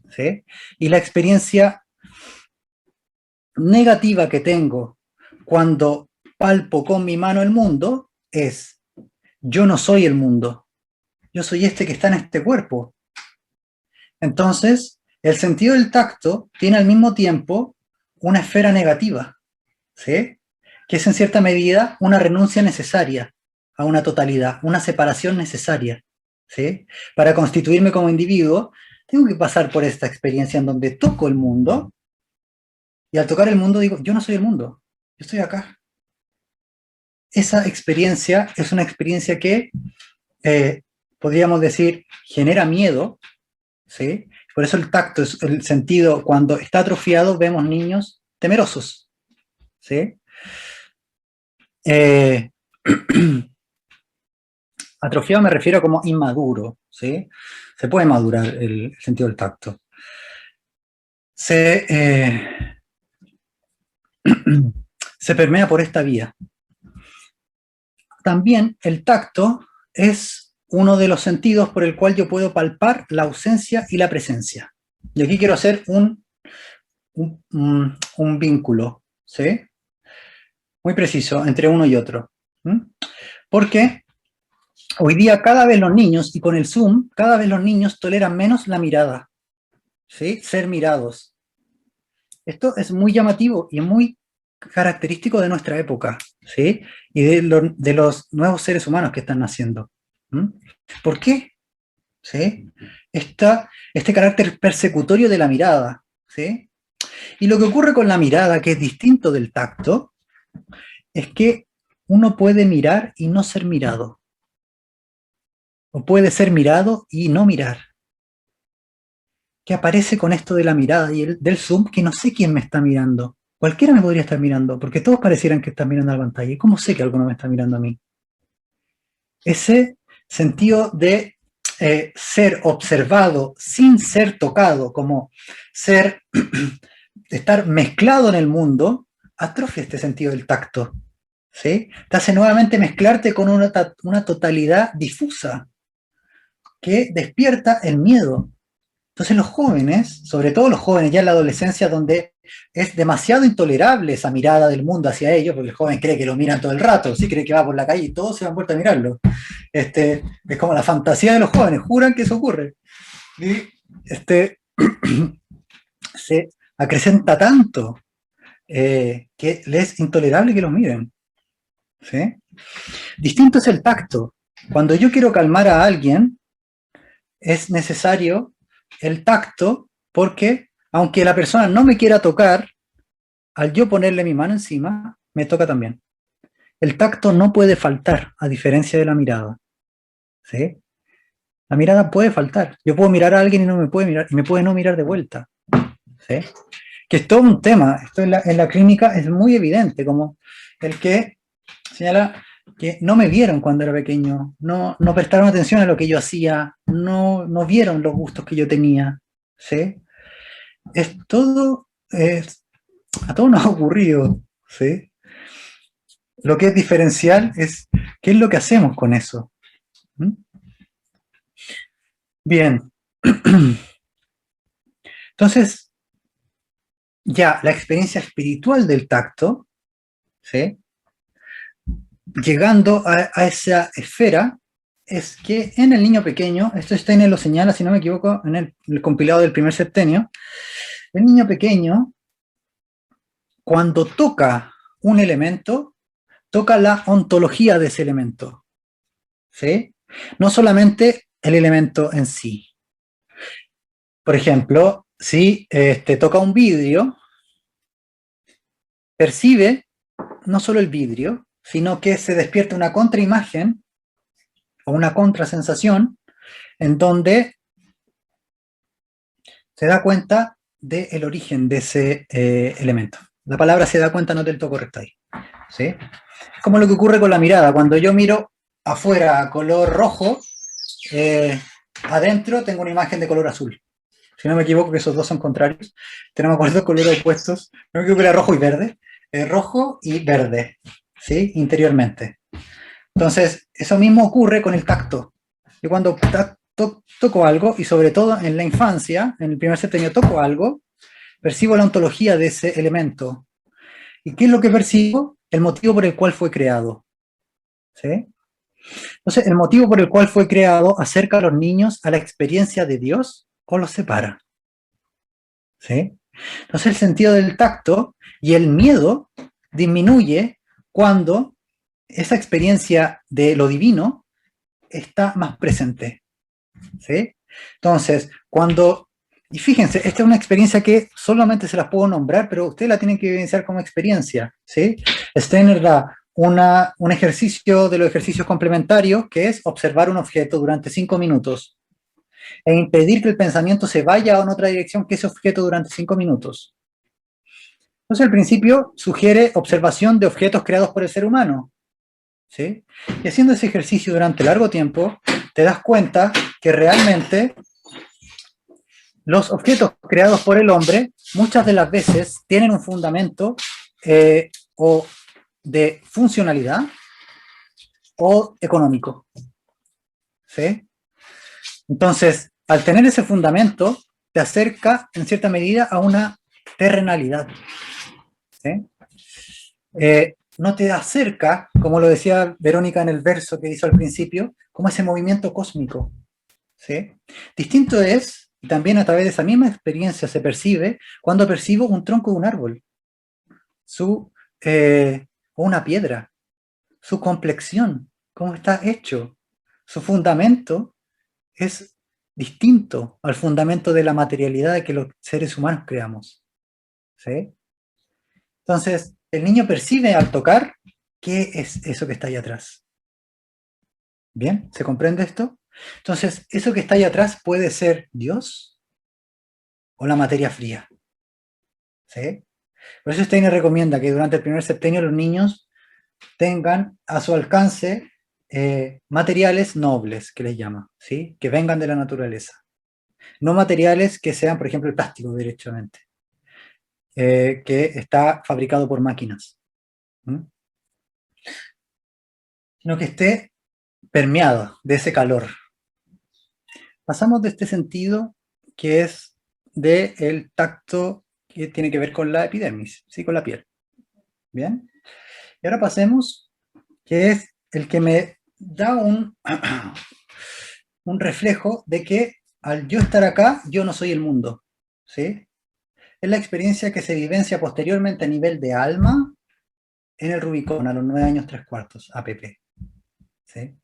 ¿sí? Y la experiencia negativa que tengo cuando palpo con mi mano el mundo es, yo no soy el mundo, yo soy este que está en este cuerpo. Entonces, el sentido del tacto tiene al mismo tiempo una esfera negativa, ¿sí? Que es en cierta medida una renuncia necesaria a una totalidad, una separación necesaria, ¿sí? Para constituirme como individuo, tengo que pasar por esta experiencia en donde toco el mundo, y al tocar el mundo digo, yo no soy el mundo, yo estoy acá. Esa experiencia es una experiencia que, podríamos decir, genera miedo, ¿sí? Por eso el tacto es el sentido, cuando está atrofiado vemos niños temerosos, ¿sí? Atrofiado me refiero a como inmaduro, ¿sí? Se puede madurar el sentido del tacto. Se permea por esta vía. También el tacto es uno de los sentidos por el cual yo puedo palpar la ausencia y la presencia. Y aquí quiero hacer un vínculo, ¿sí? Muy preciso entre uno y otro. Porque hoy día cada vez los niños, y con el Zoom, cada vez los niños toleran menos la mirada, ¿sí? Ser mirados. Esto es muy llamativo y muy característico de nuestra época, ¿sí? Y de los nuevos seres humanos que están naciendo. ¿Por qué? ¿Sí? Este carácter persecutorio de la mirada, ¿sí? Y lo que ocurre con la mirada, que es distinto del tacto, es que uno puede mirar y no ser mirado. O puede ser mirado y no mirar. ¿Qué aparece con esto de la mirada y del zoom? Que no sé quién me está mirando. Cualquiera me podría estar mirando, porque todos parecieran que están mirando a la pantalla. ¿Y cómo sé que alguno me está mirando a mí? Ese sentido de ser observado sin ser tocado, como ser, estar mezclado en el mundo, atrofia este sentido del tacto, ¿sí? Te hace nuevamente mezclarte con una totalidad difusa que despierta el miedo. Entonces los jóvenes, sobre todo los jóvenes ya en la adolescencia, donde es demasiado intolerable esa mirada del mundo hacia ellos, porque el joven cree que lo miran todo el rato, sí cree que va por la calle y todos se van vuelto a mirarlo. Es como la fantasía de los jóvenes, juran que eso ocurre. Y se acrecenta tanto que les es intolerable que los miren, ¿sí? Distinto es el tacto. Cuando yo quiero calmar a alguien, es necesario el tacto, porque aunque la persona no me quiera tocar, al yo ponerle mi mano encima, me toca también. El tacto no puede faltar, a diferencia de la mirada, ¿sí? La mirada puede faltar. Yo puedo mirar a alguien y no me puede mirar, y me puede no mirar de vuelta, ¿sí? Que es todo un tema. Esto en la clínica es muy evidente, como el que señala que no me vieron cuando era pequeño, no prestaron atención a lo que yo hacía, no vieron los gustos que yo tenía, ¿sí? Es todo, a todos nos ha ocurrido, ¿sí? Lo que es diferencial es qué es lo que hacemos con eso. Bien. Entonces, ya la experiencia espiritual del tacto, ¿sí? Llegando a esa esfera, es que en el niño pequeño, esto Steiner lo señala, si no me equivoco, en el compilado del primer septenio, el niño pequeño, cuando toca un elemento, toca la ontología de ese elemento, ¿sí? No solamente el elemento en sí. Por ejemplo, si toca un vidrio, percibe no solo el vidrio, sino que se despierta una contraimagen o una contrasensación en donde se da cuenta del origen de ese elemento. La palabra se da cuenta no es del todo correcta ahí, ¿sí? Es como lo que ocurre con la mirada. Cuando yo miro afuera a color rojo, adentro tengo una imagen de color azul, si no me equivoco, que esos dos son contrarios, tenemos acuerdo colores opuestos, no me equivoco, era rojo y verde, ¿sí? Interiormente. Entonces, eso mismo ocurre con el tacto. Yo cuando toco algo, y sobre todo en la infancia, en el primer septenio toco algo, percibo la ontología de ese elemento. ¿Y qué es lo que percibo? El motivo por el cual fue creado. ¿Sí? Entonces, el motivo por el cual fue creado acerca a los niños a la experiencia de Dios o los separa. ¿Sí? Entonces, el sentido del tacto y el miedo disminuye cuando esa experiencia de lo divino está más presente. ¿Sí? Entonces, y fíjense, esta es una experiencia que solamente se las puedo nombrar, pero ustedes la tienen que evidenciar como experiencia. ¿Sí? Steiner da un ejercicio de los ejercicios complementarios, que es observar un objeto durante 5 minutos e impedir que el pensamiento se vaya a otra dirección que ese objeto durante 5 minutos. Entonces, al principio sugiere observación de objetos creados por el ser humano. ¿Sí? Y haciendo ese ejercicio durante largo tiempo, te das cuenta que realmente los objetos creados por el hombre muchas de las veces tienen un fundamento o de funcionalidad o económico. ¿Sí? Entonces, al tener ese fundamento, te acerca en cierta medida a una terrenalidad. ¿Sí? No te acerca, como lo decía Verónica en el verso que hizo al principio, como ese movimiento cósmico. ¿Sí? Distinto es, y también a través de esa misma experiencia se percibe, cuando percibo un tronco de un árbol, o una piedra, su complexión, cómo está hecho, su fundamento es distinto al fundamento de la materialidad que los seres humanos creamos. ¿Sí? Entonces, el niño percibe al tocar qué es eso que está ahí atrás. ¿Bien? ¿Se comprende esto? Entonces, eso que está ahí atrás puede ser Dios o la materia fría. ¿Sí? Por eso Steiner recomienda que durante el primer septenio los niños tengan a su alcance materiales nobles, que les llama, ¿sí? Que vengan de la naturaleza. No materiales que sean, por ejemplo, el plástico directamente, que está fabricado por máquinas. Sino que esté permeado de ese calor. Pasamos de este sentido que es del tacto que tiene que ver con la epidermis, ¿sí? Con la piel. ¿Bien? Y ahora pasemos, que es el que me da un reflejo de que al yo estar acá, yo no soy el mundo. ¿Sí? Es la experiencia que se vivencia posteriormente a nivel de alma en el Rubicón, a los 9 años 3/4, APP. ¿Sí?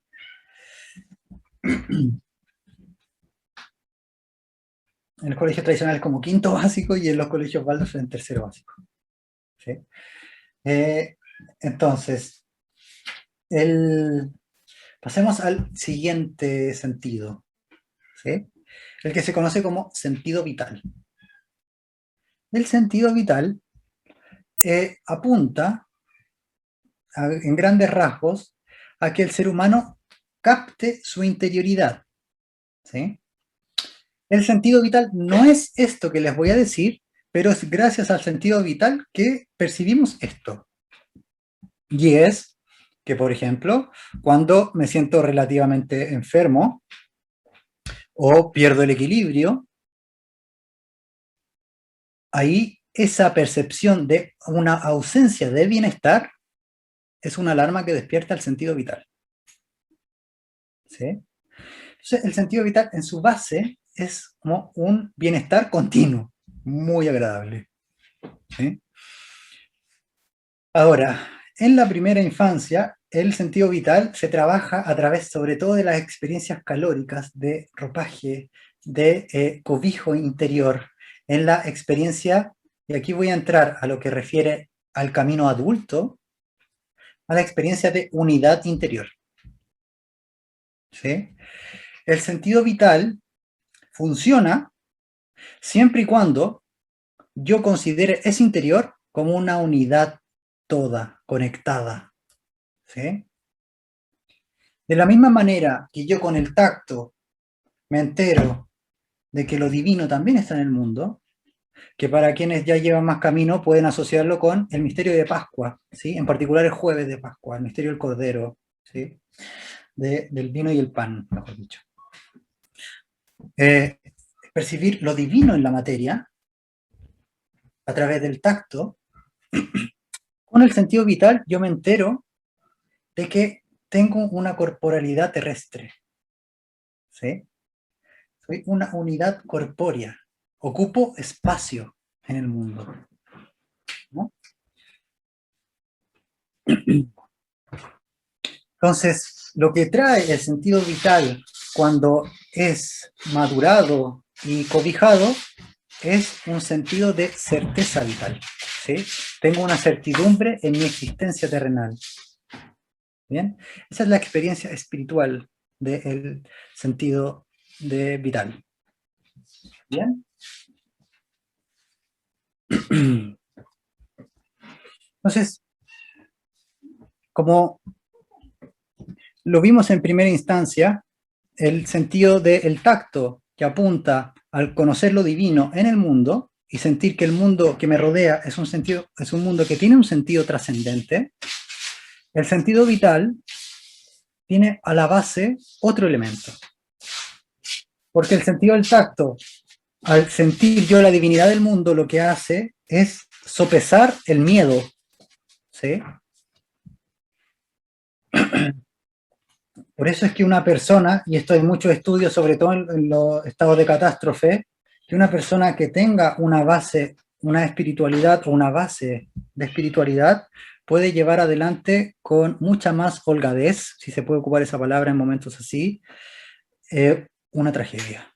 En los colegios tradicionales como quinto básico y en los colegios Waldorf en tercero básico. ¿Sí? Entonces, pasemos al siguiente sentido, ¿sí? El que se conoce como sentido vital. El sentido vital apunta en grandes rasgos a que el ser humano capte su interioridad. ¿Sí? El sentido vital no es esto que les voy a decir, pero es gracias al sentido vital que percibimos esto. Y es que, por ejemplo, cuando me siento relativamente enfermo o pierdo el equilibrio, ahí esa percepción de una ausencia de bienestar es una alarma que despierta el sentido vital. ¿Sí? Entonces, el sentido vital en su base es como un bienestar continuo, muy agradable. ¿Sí? Ahora, en la primera infancia, el sentido vital se trabaja a través sobre todo de las experiencias calóricas de ropaje, de cobijo interior, en la experiencia, y aquí voy a entrar a lo que refiere al camino adulto, a la experiencia de unidad interior. ¿Sí? El sentido vital funciona siempre y cuando yo considere ese interior como una unidad toda, conectada. ¿Sí? De la misma manera que yo con el tacto me entero de que lo divino también está en el mundo, que para quienes ya llevan más camino pueden asociarlo con el misterio de Pascua, ¿sí? En particular el jueves de Pascua, el misterio del Cordero, ¿sí? Del vino y el pan, mejor dicho. Percibir lo divino en la materia a través del tacto, con el sentido vital yo me entero de que tengo una corporalidad terrestre, ¿sí? Soy una unidad corpórea, ocupo espacio en el mundo, ¿no? Entonces, lo que trae el sentido vital cuando es madurado y cobijado es un sentido de certeza vital, ¿sí? Tengo una certidumbre en mi existencia terrenal. ¿Bien? Esa es la experiencia espiritual del sentido de vital. ¿Bien? Entonces, como lo vimos en primera instancia, el sentido del tacto que apunta al conocer lo divino en el mundo y sentir que el mundo que me rodea es un mundo que tiene un sentido trascendente, el sentido vital tiene a la base otro elemento. Porque el sentido del tacto, al sentir yo la divinidad del mundo, lo que hace es sopesar el miedo, ¿sí? Por eso es que una persona, y esto hay muchos estudios, sobre todo en los estados de catástrofe, que una persona que tenga una base, una espiritualidad o una base de espiritualidad, puede llevar adelante con mucha más holgadez, si se puede ocupar esa palabra en momentos así, una tragedia,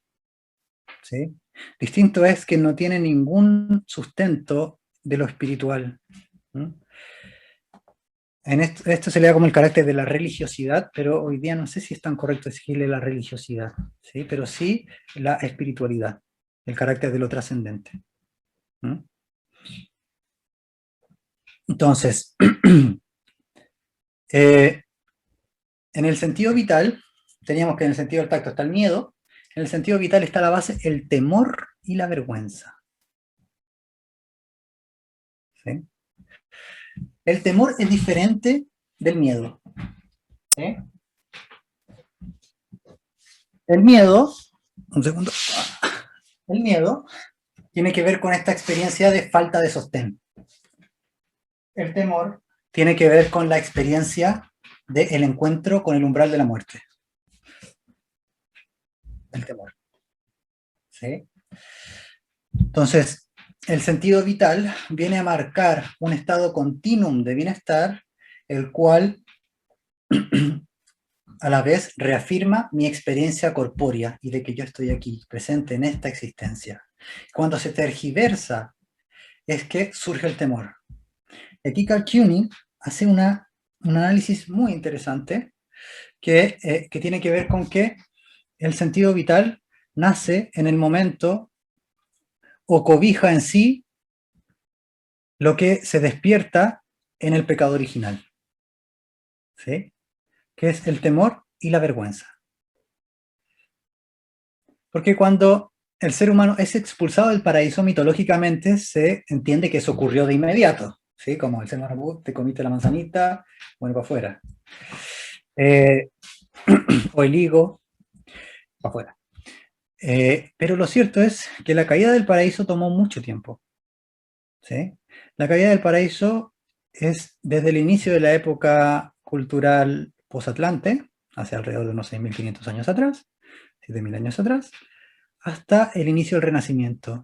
¿sí? Distinto es que no tiene ningún sustento de lo espiritual. ¿Mm? En esto se le da como el carácter de la religiosidad, pero hoy día no sé si es tan correcto decirle la religiosidad, ¿sí? Pero sí la espiritualidad, el carácter de lo trascendente. ¿Mm? Entonces, en el sentido vital, teníamos que en el sentido del tacto está el miedo, en el sentido vital está la base el temor y la vergüenza. ¿Sí? El temor es diferente del miedo. ¿Sí? El miedo, un segundo, el miedo tiene que ver con esta experiencia de falta de sostén. El temor tiene que ver con la experiencia del encuentro con el umbral de la muerte. El temor. ¿Sí? Entonces, el sentido vital viene a marcar un estado continuum de bienestar, el cual a la vez reafirma mi experiencia corpórea y de que yo estoy aquí, presente en esta existencia. Cuando se tergiversa, es que surge el temor. Aquí Carl Kuehne hace un análisis muy interesante que tiene que ver con que el sentido vital nace en el momento o cobija en sí lo que se despierta en el pecado original, ¿sí? Que es el temor y la vergüenza. Porque cuando el ser humano es expulsado del paraíso mitológicamente, se entiende que eso ocurrió de inmediato, ¿sí? Como el ser humano, te comiste la manzanita, bueno, para afuera. O el higo, para afuera. Pero lo cierto es que la caída del paraíso tomó mucho tiempo, ¿sí? La caída del paraíso es desde el inicio de la época cultural posatlante, hace alrededor de unos 6.500 años atrás, 7.000 años atrás, hasta el inicio del Renacimiento,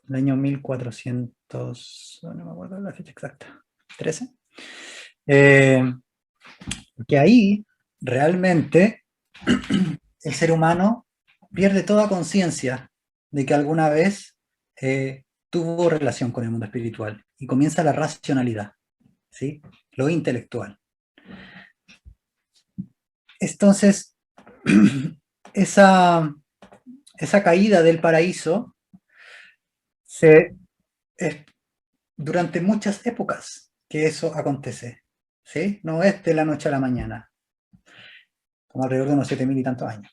el año 1400, no me acuerdo la fecha exacta, 13. Que ahí realmente el ser humano pierde toda conciencia de que alguna vez tuvo relación con el mundo espiritual y comienza la racionalidad, ¿sí? Lo intelectual. Entonces, esa caída del paraíso es durante muchas épocas que eso acontece, ¿sí? No es de la noche a la mañana, como alrededor de unos 7.000 y tantos años.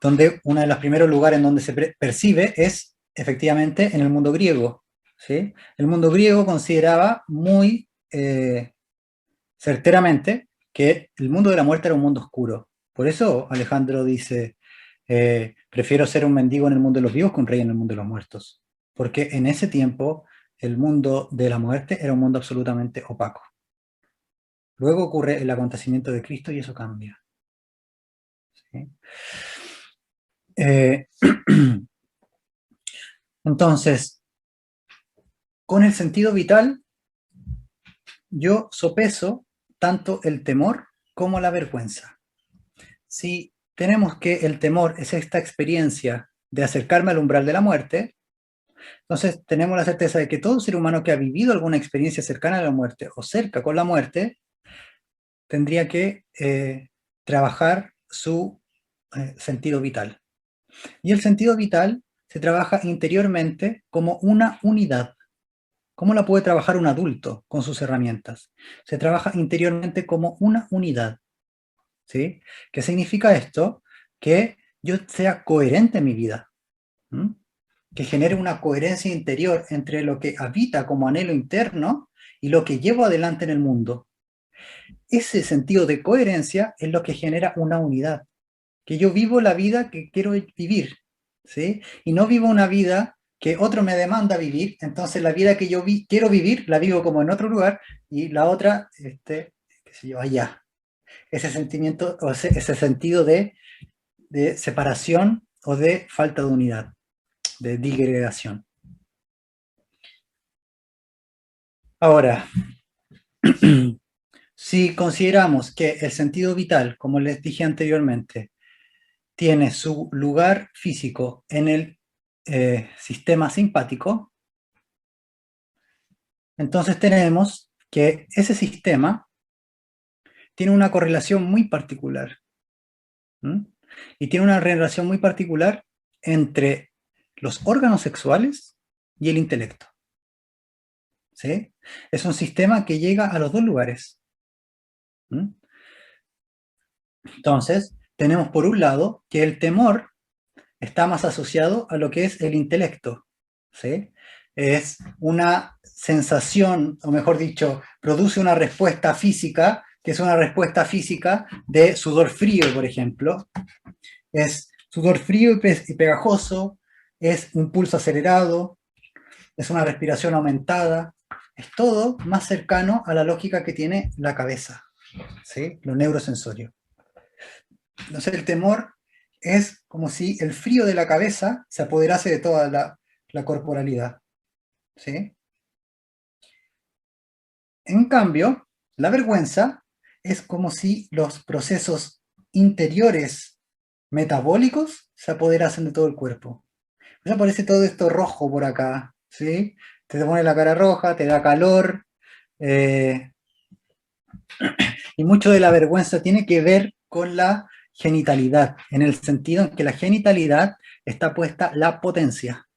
donde uno de los primeros lugares en donde se percibe es efectivamente en el mundo griego. ¿Sí? El mundo griego consideraba muy certeramente que el mundo de la muerte era un mundo oscuro. Por eso Alejandro dice, prefiero ser un mendigo en el mundo de los vivos que un rey en el mundo de los muertos. Porque en ese tiempo el mundo de la muerte era un mundo absolutamente opaco. Luego ocurre el acontecimiento de Cristo y eso cambia. ¿Sí? Eh, entonces, con el sentido vital, yo sopeso tanto el temor como la vergüenza. Si tenemos que el temor es esta experiencia de acercarme al umbral de la muerte, entonces tenemos la certeza de que todo ser humano que ha vivido alguna experiencia cercana a la muerte o cerca con la muerte, tendría que trabajar su sentido vital. Y el sentido vital se trabaja interiormente como una unidad. ¿Cómo la puede trabajar un adulto con sus herramientas? Se trabaja interiormente como una unidad. ¿Sí? ¿Qué significa esto? Que yo sea coherente en mi vida. ¿Mm? Que genere una coherencia interior entre lo que habita como anhelo interno y lo que llevo adelante en el mundo. Ese sentido de coherencia es lo que genera una unidad. Que yo vivo la vida que quiero vivir, ¿sí? Y no vivo una vida que otro me demanda vivir, entonces la vida que yo quiero vivir la vivo como en otro lugar y la otra, qué sé yo, allá. Ese sentimiento, o ese sentido de separación o de falta de unidad, de digregación. Ahora, si consideramos que el sentido vital, como les dije anteriormente, tiene su lugar físico en el sistema simpático, entonces tenemos que ese sistema tiene una correlación muy particular. ¿Mm? Y tiene una relación muy particular entre los órganos sexuales y el intelecto. ¿Sí? Es un sistema que llega a los dos lugares. ¿Mm? Entonces, tenemos por un lado que el temor está más asociado a lo que es el intelecto. ¿Sí? Es una sensación, o mejor dicho, produce una respuesta física, que es una respuesta física de sudor frío, por ejemplo. Es sudor frío y pegajoso, es un pulso acelerado, es una respiración aumentada, es todo más cercano a la lógica que tiene la cabeza, ¿sí? Lo neurosensorio. Entonces el temor es como si el frío de la cabeza se apoderase de toda la corporalidad, ¿sí? En cambio, la vergüenza es como si los procesos interiores metabólicos se apoderasen de todo el cuerpo. Me aparece todo esto rojo por acá, ¿sí? Te pone la cara roja, te da calor, eh, y mucho de la vergüenza tiene que ver con la genitalidad, en el sentido en que la genitalidad está puesta la potencia,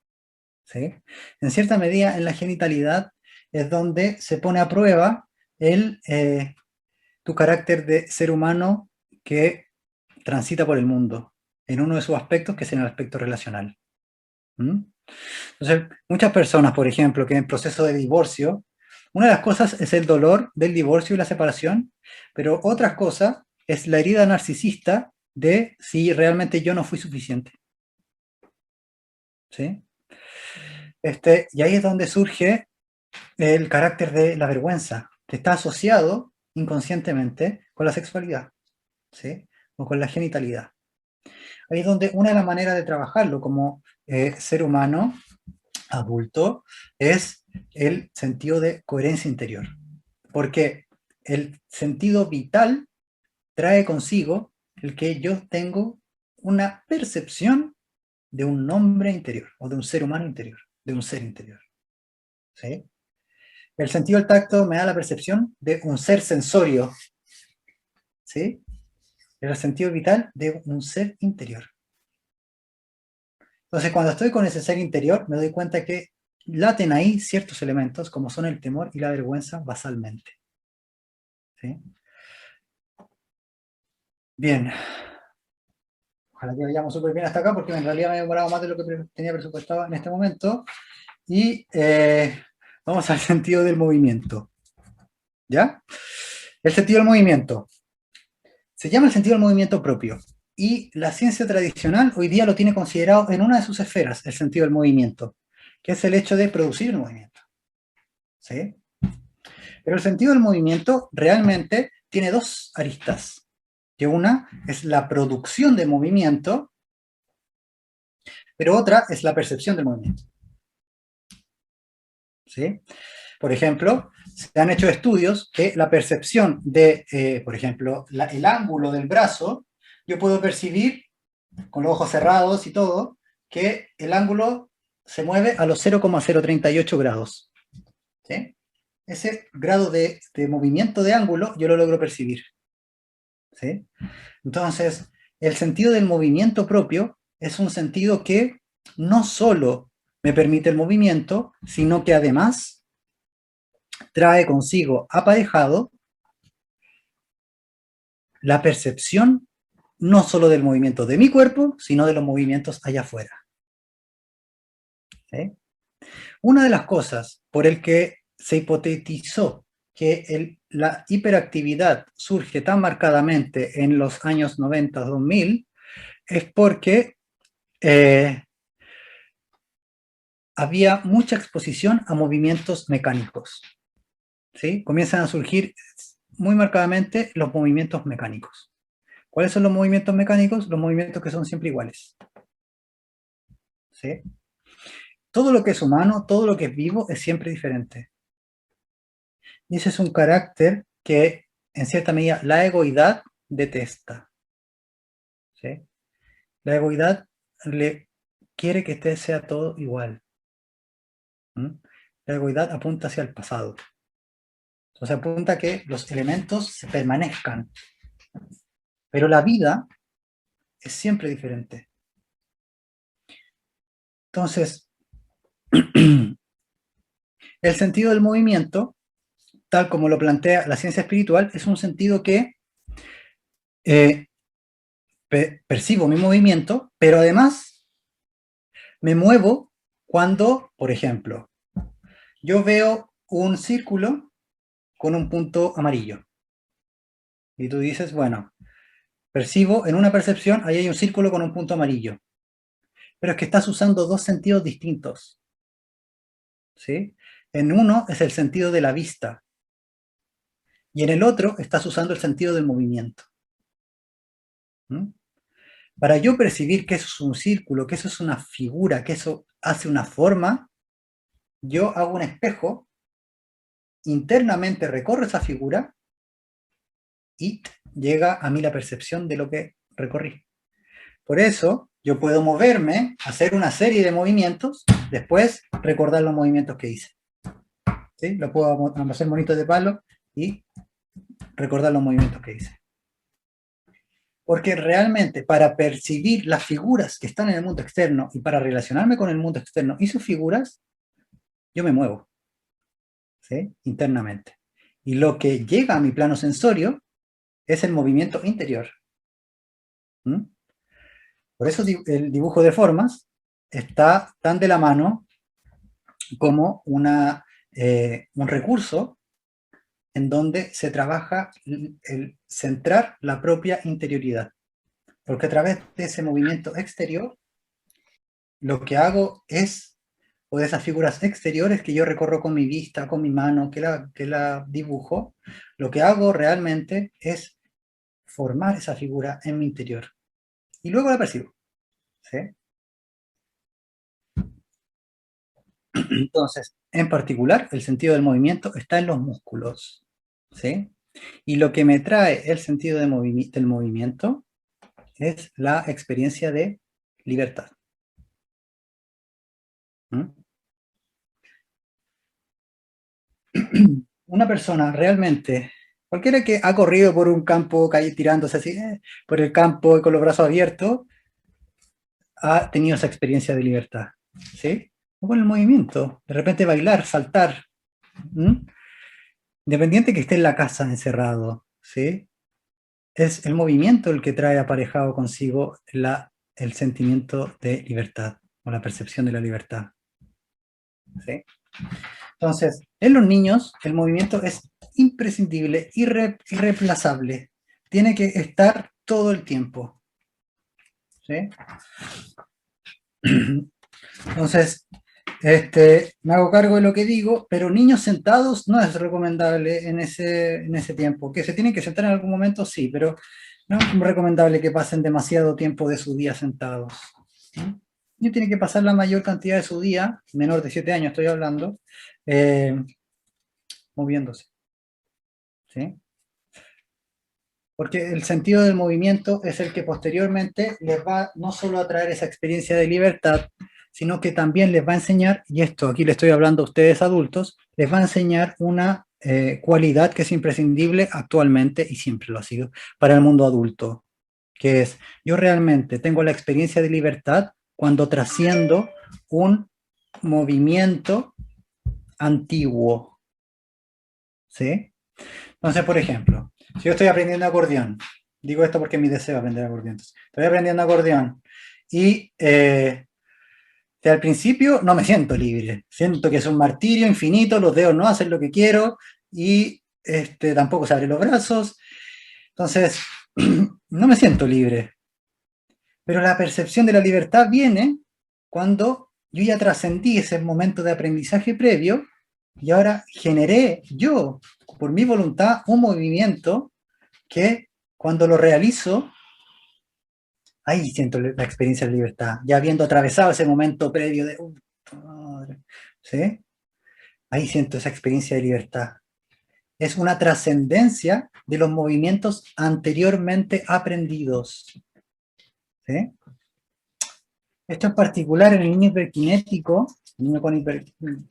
¿sí? En cierta medida, en la genitalidad es donde se pone a prueba tu carácter de ser humano que transita por el mundo, en uno de sus aspectos, que es en el aspecto relacional. ¿Mm? Entonces, muchas personas, por ejemplo, que en proceso de divorcio, una de las cosas es el dolor del divorcio y la separación, pero otra cosa es la herida narcisista de si realmente yo no fui suficiente. ¿Sí? Y ahí es donde surge el carácter de la vergüenza, que está asociado inconscientemente con la sexualidad, ¿sí? O con la genitalidad. Ahí es donde una de las maneras de trabajarlo como ser humano adulto es el sentido de coherencia interior, porque el sentido vital trae consigo el que yo tengo una percepción de un hombre interior o de un ser humano interior, de un ser interior. ¿Sí? El sentido del tacto me da la percepción de un ser sensorio, ¿sí? El sentido vital de un ser interior. Entonces, cuando estoy con ese ser interior, me doy cuenta que laten ahí ciertos elementos, como son el temor y la vergüenza, basalmente. ¿Sí? Bien. Ojalá que vayamos súper bien hasta acá, porque en realidad me he demorado más de lo que tenía presupuestado en este momento. Y vamos al sentido del movimiento. ¿Ya? El sentido del movimiento. Se llama el sentido del movimiento propio. Y la ciencia tradicional hoy día lo tiene considerado en una de sus esferas, el sentido del movimiento, que es el hecho de producir el movimiento. ¿Sí? Pero el sentido del movimiento realmente tiene dos aristas. Que una es la producción de movimiento, pero otra es la percepción del movimiento. ¿Sí? Por ejemplo, se han hecho estudios que la percepción de, por ejemplo, el ángulo del brazo, yo puedo percibir con los ojos cerrados y todo, que el ángulo se mueve a los 0,038 grados. ¿Sí? Ese grado de movimiento de ángulo yo lo logro percibir. ¿Sí? Entonces, el sentido del movimiento propio es un sentido que no solo me permite el movimiento, sino que además trae consigo aparejado la percepción no solo del movimiento de mi cuerpo, sino de los movimientos allá afuera. ¿Sí? Una de las cosas por el que se hipotetizó que la hiperactividad surge tan marcadamente en los años 90-2000 es porque había mucha exposición a movimientos mecánicos. ¿Sí? Comienzan a surgir muy marcadamente los movimientos mecánicos. ¿Cuáles son los movimientos mecánicos? Los movimientos que son siempre iguales. ¿Sí? Todo lo que es humano, todo lo que es vivo es siempre diferente. Y ese es un carácter que, en cierta medida, la egoidad detesta. ¿Sí? La egoidad le quiere que sea todo igual. ¿Mm? La egoidad apunta hacia el pasado. Entonces apunta a que los elementos se permanezcan. Pero la vida es siempre diferente. Entonces, el sentido del movimiento, tal como lo plantea la ciencia espiritual, es un sentido que percibo mi movimiento, pero además me muevo cuando, por ejemplo, yo veo un círculo con un punto amarillo. Y tú dices, bueno, percibo en una percepción, ahí hay un círculo con un punto amarillo. Pero es que estás usando dos sentidos distintos. ¿Sí? En uno es el sentido de la vista. Y en el otro estás usando el sentido del movimiento. ¿Mm? Para yo percibir que eso es un círculo, que eso es una figura, que eso hace una forma, yo hago un espejo, internamente recorro esa figura y llega a mí la percepción de lo que recorrí. Por eso yo puedo moverme, hacer una serie de movimientos, después recordar los movimientos que hice. ¿Sí? Lo puedo hacer monito de palo y recordar los movimientos que hice. Porque realmente para percibir las figuras que están en el mundo externo y para relacionarme con el mundo externo y sus figuras, yo me muevo, ¿sí? Internamente. Y lo que llega a mi plano sensorio es el movimiento interior. ¿Mm? Por eso el dibujo de formas está tan de la mano como un recurso en donde se trabaja el centrar la propia interioridad. Porque a través de ese movimiento exterior, lo que hago es, o de esas figuras exteriores que yo recorro con mi vista, con mi mano, que la dibujo, lo que hago realmente es formar esa figura en mi interior. Y luego la percibo. ¿Sí? Entonces, en particular, el sentido del movimiento está en los músculos. ¿Sí? Y lo que me trae el sentido del movimiento es la experiencia de libertad. ¿Mm? Una persona realmente, cualquiera que ha corrido por un campo tirándose así, por el campo con los brazos abiertos, ha tenido esa experiencia de libertad. ¿Sí? O con el movimiento, de repente bailar, saltar. ¿Mm? Independiente que esté en la casa encerrado, ¿sí? es el movimiento el que trae aparejado consigo el sentimiento de libertad o la percepción de la libertad. ¿Sí? Entonces, en los niños el movimiento es imprescindible, irreemplazable. Tiene que estar todo el tiempo. ¿Sí? Entonces, me hago cargo de lo que digo, pero niños sentados no es recomendable en ese tiempo. Que se tienen que sentar en algún momento, sí, pero no es recomendable que pasen demasiado tiempo de su día sentados. ¿Sí? Y tienen que pasar la mayor cantidad de su día, menor de 7 años estoy hablando, moviéndose. ¿Sí? Porque el sentido del movimiento es el que posteriormente les va no solo a traer esa experiencia de libertad, sino que también les va a enseñar, y esto aquí le estoy hablando a ustedes adultos, les va a enseñar una cualidad que es imprescindible actualmente y siempre lo ha sido para el mundo adulto, que es, yo realmente tengo la experiencia de libertad cuando trasciendo un movimiento antiguo. ¿Sí? Entonces, por ejemplo, si yo estoy aprendiendo acordeón, digo esto porque es mi deseo aprender acordeón, estoy aprendiendo acordeón y al principio no me siento libre, siento que es un martirio infinito, los dedos no hacen lo que quiero y tampoco se abren los brazos, entonces no me siento libre. Pero la percepción de la libertad viene cuando yo ya trascendí ese momento de aprendizaje previo y ahora generé yo, por mi voluntad, un movimiento que cuando lo realizo, ahí siento la experiencia de libertad, ya habiendo atravesado ese momento previo de, ¿sí? Ahí siento esa experiencia de libertad. Es una trascendencia de los movimientos anteriormente aprendidos. ¿Sí? Esto en particular en el niño hiperkinético, niño con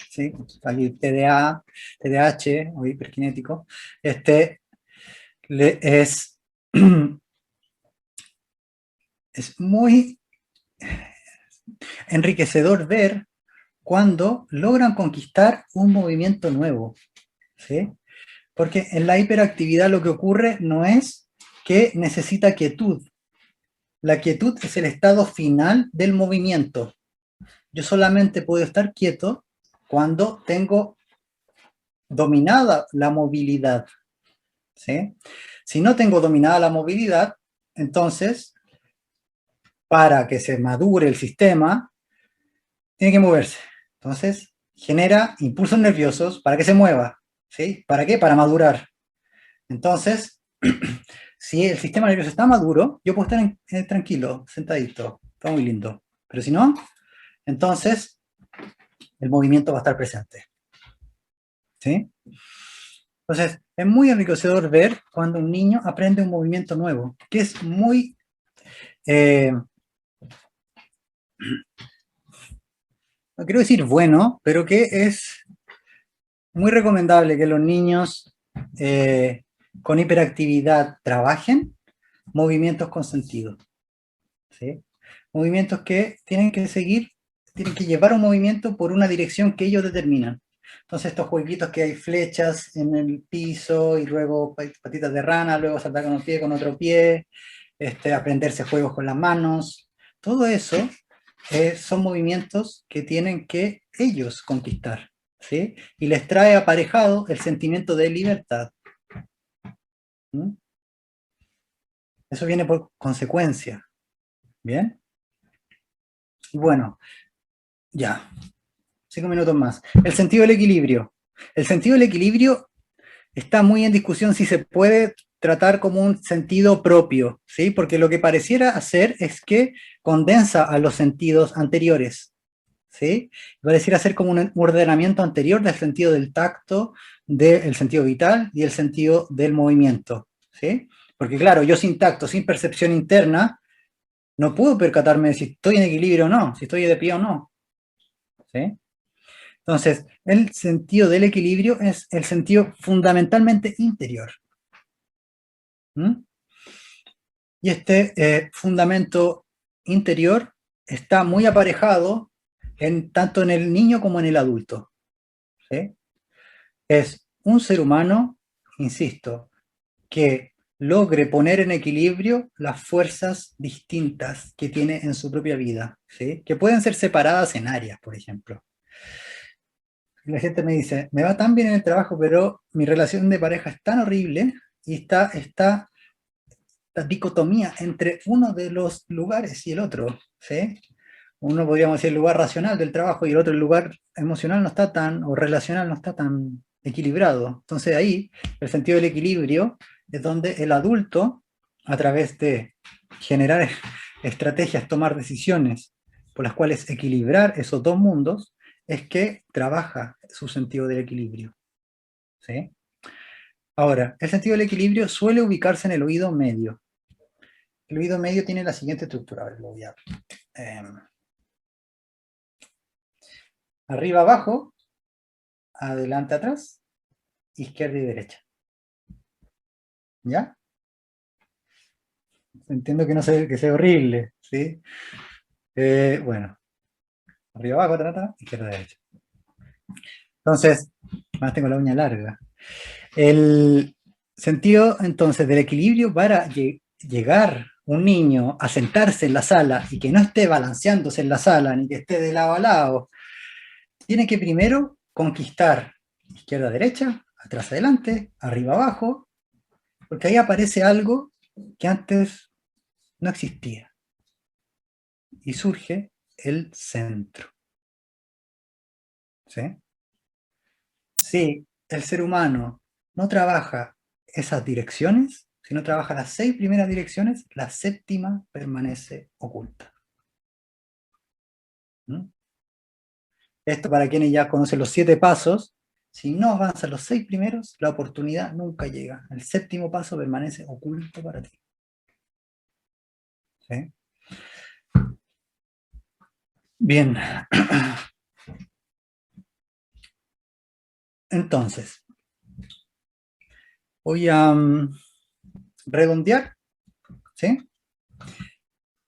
¿sí? TDA, TDAH o hiperkinético, es, es muy enriquecedor ver cuando logran conquistar un movimiento nuevo, ¿sí? Porque en la hiperactividad lo que ocurre no es que necesita quietud. La quietud es el estado final del movimiento. Yo solamente puedo estar quieto cuando tengo dominada la movilidad, ¿sí? Si no tengo dominada la movilidad, entonces, para que se madure el sistema, tiene que moverse. Entonces, genera impulsos nerviosos para que se mueva, ¿sí? ¿Para qué? Para madurar. Entonces, si el sistema nervioso está maduro, yo puedo estar tranquilo, sentadito, está muy lindo. Pero si no, entonces el movimiento va a estar presente. ¿Sí? Entonces, es muy enriquecedor ver cuando un niño aprende un movimiento nuevo, que es muy... no quiero decir bueno, pero que es muy recomendable que los niños con hiperactividad trabajen movimientos con sentido. ¿Sí? Movimientos que tienen que seguir, tienen que llevar un movimiento por una dirección que ellos determinan. Entonces estos jueguitos que hay flechas en el piso y luego patitas de rana, luego saltar con un pie, con otro pie, aprenderse juegos con las manos, todo eso son movimientos que tienen que ellos conquistar, ¿sí? Y les trae aparejado el sentimiento de libertad. ¿Mm? Eso viene por consecuencia, ¿bien? Y bueno, ya, 5 minutos más. El sentido del equilibrio. El sentido del equilibrio está muy en discusión si se puede tratar como un sentido propio, ¿sí? Porque lo que pareciera hacer es que condensa a los sentidos anteriores, ¿sí? Pareciera ser como un ordenamiento anterior del sentido del tacto, del sentido vital y el sentido del movimiento, ¿sí? Porque claro, yo sin tacto, sin percepción interna, no puedo percatarme de si estoy en equilibrio o no, si estoy de pie o no, ¿sí? Entonces, el sentido del equilibrio es el sentido fundamentalmente interior. ¿Mm? Y este fundamento interior está muy aparejado tanto en el niño como en el adulto. ¿Sí? Es un ser humano, insisto, que logre poner en equilibrio las fuerzas distintas que tiene en su propia vida, ¿sí? Que pueden ser separadas en áreas, por ejemplo. La gente me dice, me va tan bien en el trabajo, pero mi relación de pareja es tan horrible y está la dicotomía entre uno de los lugares y el otro, ¿sí? Uno podríamos decir el lugar racional del trabajo y el otro el lugar emocional no está tan, o relacional no está tan equilibrado. Entonces ahí, el sentido del equilibrio es donde el adulto, a través de generar estrategias, tomar decisiones por las cuales equilibrar esos dos mundos, es que trabaja su sentido del equilibrio, ¿sí? Ahora, el sentido del equilibrio suele ubicarse en el oído medio. El oído medio tiene la siguiente estructura, a ver, lo voy a... arriba, abajo, adelante, atrás, izquierda y derecha. ¿Ya? Entiendo que no sé, que sea horrible, ¿sí? Bueno, arriba, abajo, atrás, izquierda, derecha. Entonces, más tengo la uña larga. El sentido, entonces, del equilibrio para llegar un niño a sentarse en la sala y que no esté balanceándose en la sala, ni que esté de lado a lado, tiene que primero conquistar izquierda, derecha, atrás, adelante, arriba, abajo, porque ahí aparece algo que antes no existía. Y surge el centro. ¿Sí? Si el ser humano no trabaja esas direcciones, si no trabaja las 6 primeras direcciones, la séptima permanece oculta. ¿Mm? Esto para quienes ya conocen los 7 pasos, si no avanzan los 6 primeros, la oportunidad nunca llega. El séptimo paso permanece oculto para ti. ¿Sí? Bien. Entonces, voy a redondear, ¿sí?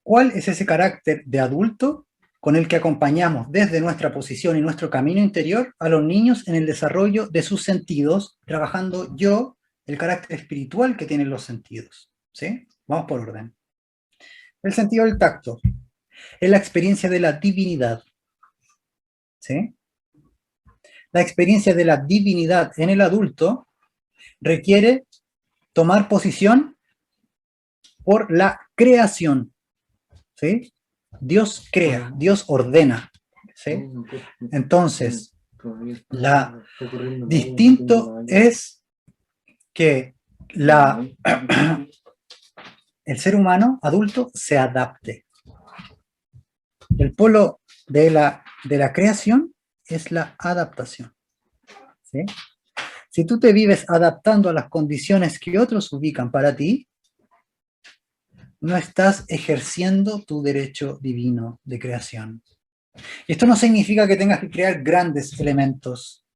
¿Cuál es ese carácter de adulto con el que acompañamos desde nuestra posición y nuestro camino interior a los niños en el desarrollo de sus sentidos, trabajando yo el carácter espiritual que tienen los sentidos? ¿Sí? Vamos por orden. El sentido del tacto es la experiencia de la divinidad. ¿Sí? La experiencia de la divinidad en el adulto requiere tomar posición por la creación. ¿Sí? Dios crea, Dios ordena. ¿Sí? Entonces, distinto es que el ser humano adulto se adapte. El polo de la creación es la adaptación. ¿Sí? Si tú te vives adaptando a las condiciones que otros ubican para ti, no estás ejerciendo tu derecho divino de creación. Y esto no significa que tengas que crear grandes elementos.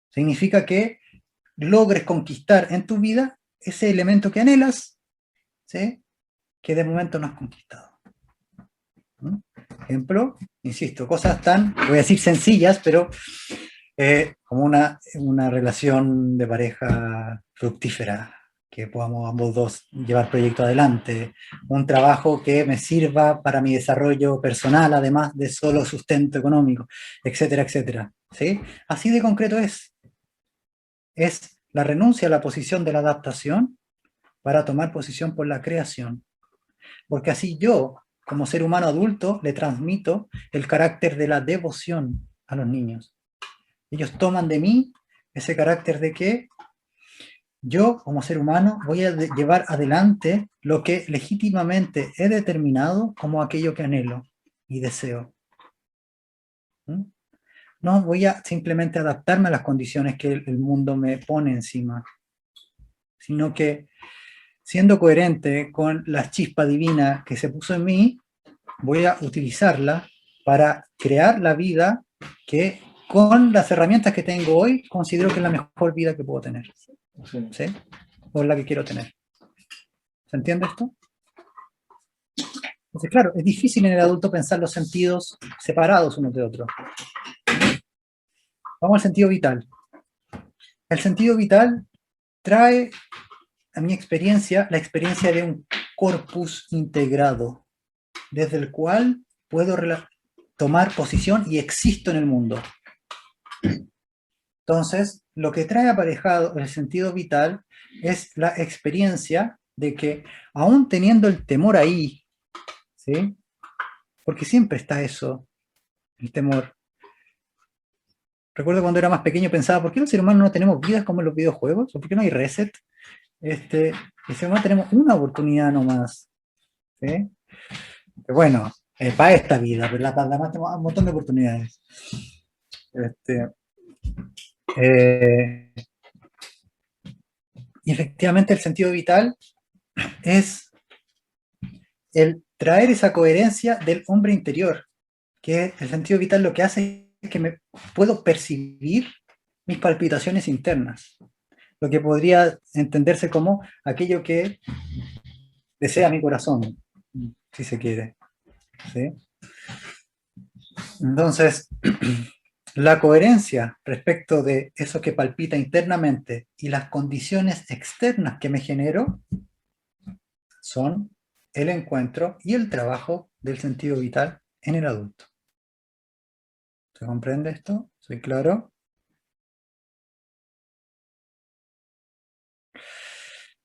Significa que logres conquistar en tu vida ese elemento que anhelas, ¿sí? Que de momento no has conquistado. ¿Mm? Ejemplo, insisto, cosas tan, voy a decir sencillas, pero como una relación de pareja fructífera, que podamos ambos dos llevar proyecto adelante, un trabajo que me sirva para mi desarrollo personal, además de solo sustento económico, etcétera, etcétera. ¿Sí? Así de concreto es la renuncia a la posición de la adaptación para tomar posición por la creación. Porque así yo, como ser humano adulto, le transmito el carácter de la devoción a los niños. Ellos toman de mí ese carácter de que yo, como ser humano, voy a llevar adelante lo que legítimamente he determinado como aquello que anhelo y deseo. ¿Mm? No voy a simplemente adaptarme a las condiciones que el mundo me pone encima, sino que, siendo coherente con la chispa divina que se puso en mí, voy a utilizarla para crear la vida que, con las herramientas que tengo hoy, considero que es la mejor vida que puedo tener. ¿Sí? O la que quiero tener. ¿Se entiende esto? Entonces, claro, es difícil en el adulto pensar los sentidos separados unos de otros. Vamos al sentido vital. El sentido vital trae a mi experiencia, la experiencia de un corpus integrado, desde el cual puedo tomar posición y existo en el mundo. Entonces, lo que trae aparejado el sentido vital es la experiencia de que, aún teniendo el temor ahí, ¿sí? Porque siempre está eso, el temor. Recuerdo cuando era más pequeño pensaba, ¿por qué los seres humanos no tenemos vidas como en los videojuegos? ¿O por qué no hay reset? El ser humano tenemos una oportunidad nomás, ¿sí? Que bueno, para esta vida, pero para la demás tenemos un montón de oportunidades. Eh, y efectivamente el sentido vital es el traer esa coherencia del hombre interior, que el sentido vital lo que hace es que me puedo percibir mis palpitaciones internas, lo que podría entenderse como aquello que desea mi corazón, si se quiere, ¿sí? Entonces, la coherencia respecto de eso que palpita internamente y las condiciones externas que me genero son el encuentro y el trabajo del sentido vital en el adulto. ¿Se comprende esto? ¿Soy claro?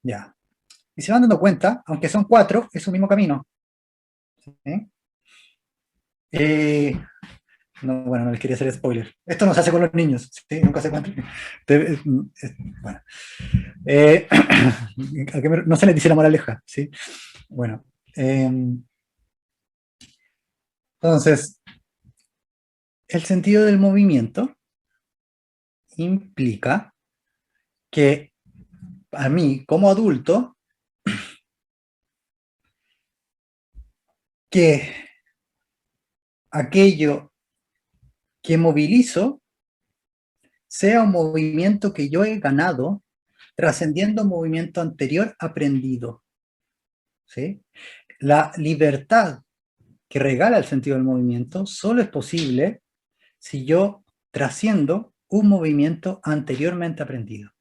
Ya. Y se van dando cuenta, aunque son 4, es un mismo camino. ¿Sí? No, bueno, no les quería hacer spoiler. Esto no se hace con los niños, ¿sí? Nunca se cuenta. Bueno. No se les dice la moraleja, ¿sí? Bueno. Entonces, el sentido del movimiento implica que a mí, como adulto, que aquello que movilizo sea un movimiento que yo he ganado trascendiendo un movimiento anterior aprendido. ¿Sí? La libertad que regala el sentido del movimiento solo es posible si yo trasciendo un movimiento anteriormente aprendido.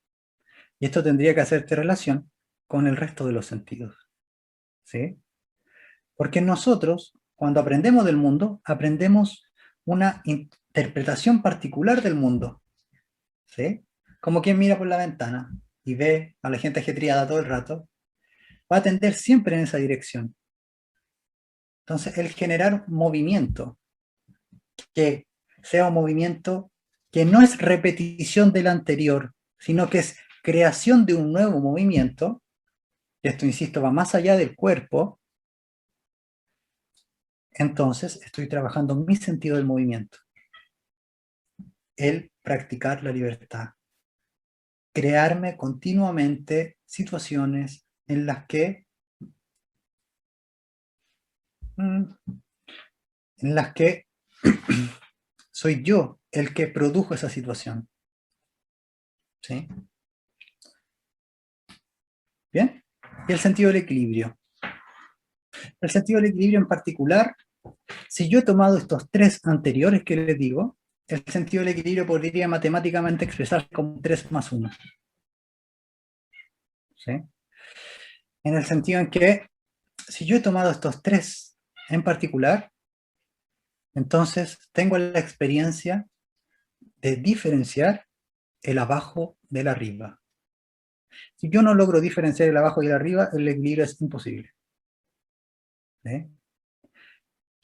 Y esto tendría que hacerte relación con el resto de los sentidos. ¿Sí? Porque nosotros, cuando aprendemos del mundo, aprendemos una interpretación particular del mundo. ¿Sí? Como quien mira por la ventana y ve a la gente ajetreada todo el rato, va a tender siempre en esa dirección. Entonces, el generar movimiento, que sea un movimiento que no es repetición del anterior, sino que es creación de un nuevo movimiento, y esto, insisto, va más allá del cuerpo, entonces estoy trabajando mi sentido del movimiento, el practicar la libertad, crearme continuamente situaciones en las que soy yo el que produjo esa situación. ¿Sí? ¿Bien? Y el sentido del equilibrio. El sentido del equilibrio en particular, si yo he tomado estos 3 anteriores que les digo, el sentido del equilibrio podría matemáticamente expresarse como 3 más 1. ¿Sí? En el sentido en que, si yo he tomado estos 3 en particular, entonces tengo la experiencia de diferenciar el abajo del arriba. Si yo no logro diferenciar el abajo y el arriba, el equilibrio es imposible. ¿Sí?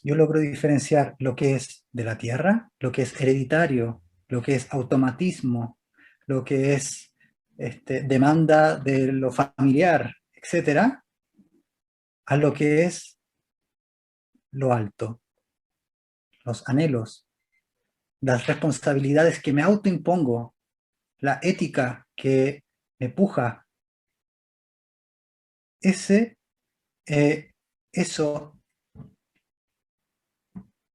Yo logro diferenciar lo que es de la tierra, lo que es hereditario, lo que es automatismo, lo que es demanda de lo familiar, etcétera, a lo que es lo alto, los anhelos, las responsabilidades que me autoimpongo, la ética que me puja. Eso,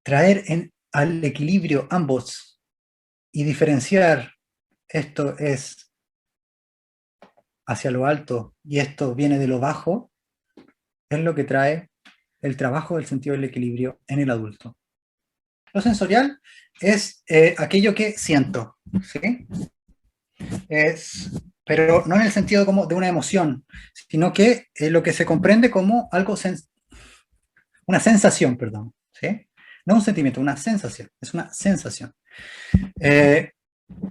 traer al equilibrio ambos y diferenciar esto es hacia lo alto y esto viene de lo bajo, es lo que trae el trabajo del sentido del equilibrio en el adulto. Lo sensorial es aquello que siento, ¿sí? pero no en el sentido como de una emoción, sino que lo que se comprende como algo, una sensación, perdón, ¿sí? No un sentimiento, una sensación, es una sensación. Eh,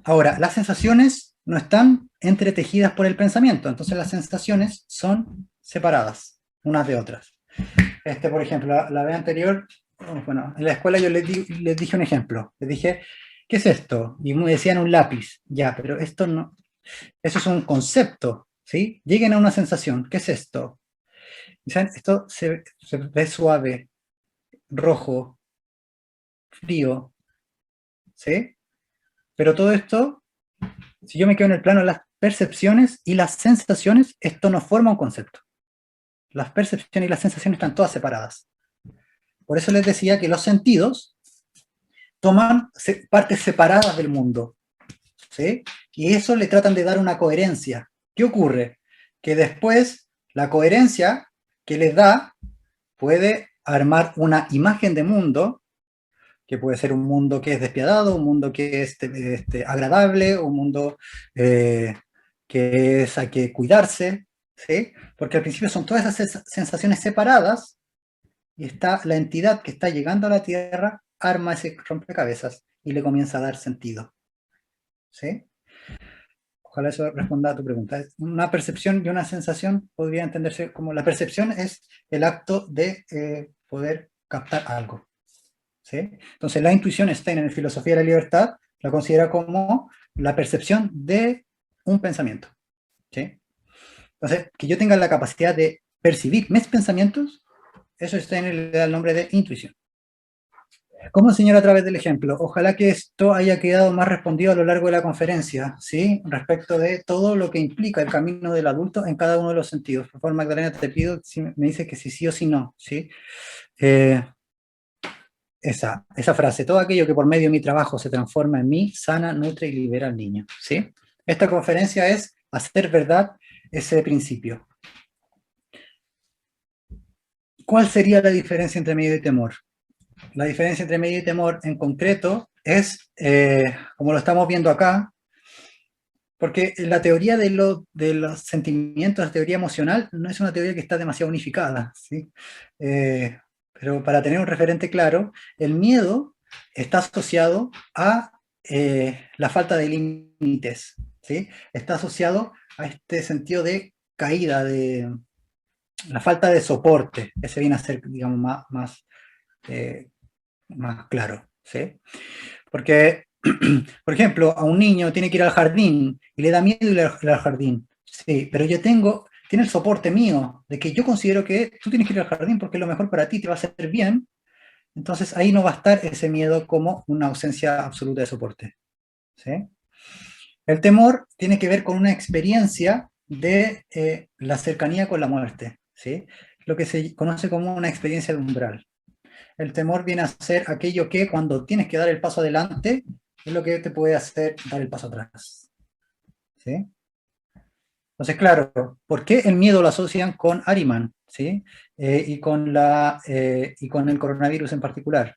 Ahora, las sensaciones no están entretejidas por el pensamiento, entonces las sensaciones son separadas unas de otras. Por ejemplo, la vez anterior, bueno, en la escuela yo les dije un ejemplo, les dije, ¿qué es esto? Y me decían un lápiz, ya, pero esto no, eso es un concepto, ¿sí? Lleguen a una sensación, ¿qué es esto? Dicen, esto se ve suave, rojo, frío, ¿sí? Pero todo esto, si yo me quedo en el plano de las percepciones y las sensaciones, esto no forma un concepto. Las percepciones y las sensaciones están todas separadas. Por eso les decía que los sentidos toman partes separadas del mundo, ¿sí? Y eso le tratan de dar una coherencia. ¿Qué ocurre? Que después la coherencia que les da puede armar una imagen de mundo, que puede ser un mundo que es despiadado, un mundo que es agradable, un mundo que es hay que cuidarse, ¿sí? Porque al principio son todas esas sensaciones separadas y está la entidad que está llegando a la Tierra, arma ese rompecabezas y le comienza a dar sentido, ¿sí? Ojalá eso responda a tu pregunta. Una percepción y una sensación podría entenderse como la percepción es el acto de poder captar algo, ¿sí? Entonces la intuición, Stein en Filosofía de la Libertad la considera como la percepción de un pensamiento, ¿sí? Entonces, que yo tenga la capacidad de percibir mis pensamientos, eso Stein le da el nombre de intuición. ¿Cómo enseñar a través del ejemplo? Ojalá que esto haya quedado más respondido a lo largo de la conferencia, ¿sí? Respecto de todo lo que implica el camino del adulto en cada uno de los sentidos. Por favor, Magdalena, te pido si me dices que sí o sí no, ¿sí? Eh, esa frase, todo aquello que por medio de mi trabajo se transforma en mí, sana, nutre y libera al niño, ¿sí? Esta conferencia es hacer verdad ese principio. ¿Cuál sería la diferencia entre miedo y temor? La diferencia entre miedo y temor en concreto es, como lo estamos viendo acá, porque la teoría de los sentimientos, la teoría emocional, no es una teoría que está demasiado unificada, ¿sí? Pero para tener un referente claro, el miedo está asociado a la falta de límites, ¿sí? Está asociado a este sentido de caída, de la falta de soporte. Ese viene a ser, digamos, más claro, ¿sí? Porque, por ejemplo, a un niño tiene que ir al jardín y le da miedo ir al jardín. Sí, pero tiene el soporte mío, de que yo considero que tú tienes que ir al jardín porque es lo mejor para ti, te va a hacer bien. Entonces ahí no va a estar ese miedo como una ausencia absoluta de soporte, ¿sí? El temor tiene que ver con una experiencia de la cercanía con la muerte, ¿sí? Lo que se conoce como una experiencia de umbral. El temor viene a ser aquello que cuando tienes que dar el paso adelante es lo que te puede hacer dar el paso atrás, ¿sí? Entonces, claro, ¿por qué el miedo lo asocian con Ariman, ¿sí? Y con el coronavirus en particular?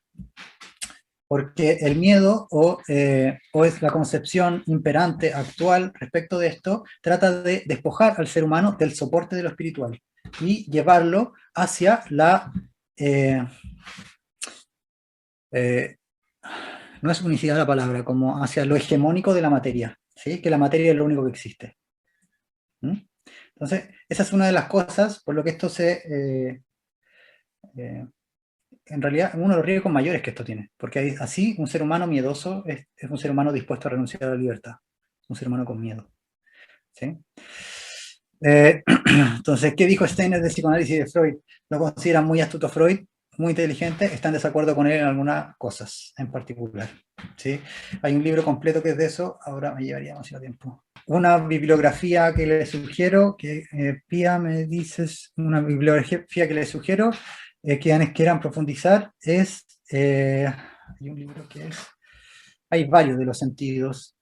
Porque el miedo o es la concepción imperante actual respecto de esto, trata de despojar al ser humano del soporte de lo espiritual y llevarlo hacia eh, eh, no es unicidad la palabra, como hacia lo hegemónico de la materia, ¿sí? Que la materia es lo único que existe. ¿Mm? Entonces, esa es una de las cosas por lo que esto eh, en realidad, uno de los riesgos mayores que esto tiene, porque así un ser humano miedoso es un ser humano dispuesto a renunciar a la libertad, un ser humano con miedo, ¿sí? Entonces, ¿qué dijo Steiner del psicoanálisis de Freud? Lo considera muy astuto Freud, muy inteligente, está en desacuerdo con él en algunas cosas en particular, ¿sí? Hay un libro completo que es de eso, ahora me llevaría demasiado tiempo. Una bibliografía que le sugiero, que Pía me dices, una bibliografía que le sugiero, quienes quieran profundizar, hay un libro que es, hay varios de los sentidos,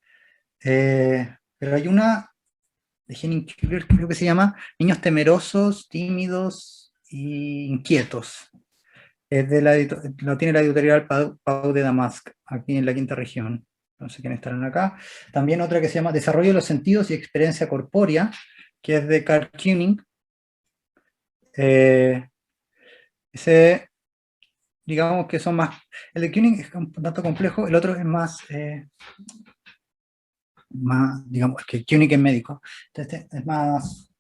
pero hay una de Henning Kühler, creo que se llama Niños temerosos, tímidos e inquietos. Es lo tiene la editorial Pau de Damasc, aquí en la quinta región. no sé quiénes estarán acá. También otra que se llama Desarrollo de los sentidos y experiencia corpórea, que es de Carl Koenig. Ese, digamos que son más, el de Koenig es un tanto complejo, el otro es más, digamos, que Koenig es médico, entonces es más,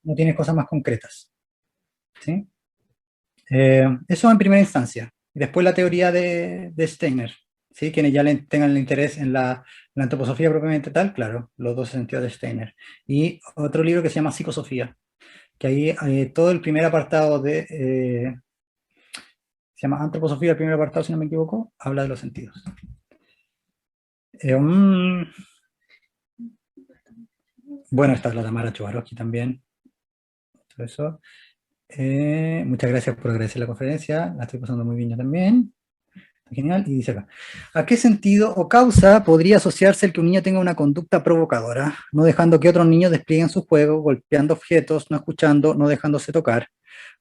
no tiene cosas más concretas, ¿sí? Eso en primera instancia. Y después la teoría de Steiner, ¿sí? Quienes ya tengan el interés en la antroposofía propiamente tal, claro, los dos sentidos de Steiner. Y otro libro que se llama Psicosofía, que ahí todo el primer apartado se llama Antroposofía, el primer apartado, si no me equivoco, habla de los sentidos. Bueno, está la Tamara Chowarowski también. Todo eso. Muchas gracias por agradecer la conferencia, la estoy pasando muy bien yo también. Genial, y dice acá, ¿a qué sentido o causa podría asociarse el que un niño tenga una conducta provocadora, no dejando que otros niños desplieguen su juego, golpeando objetos, no escuchando, no dejándose tocar?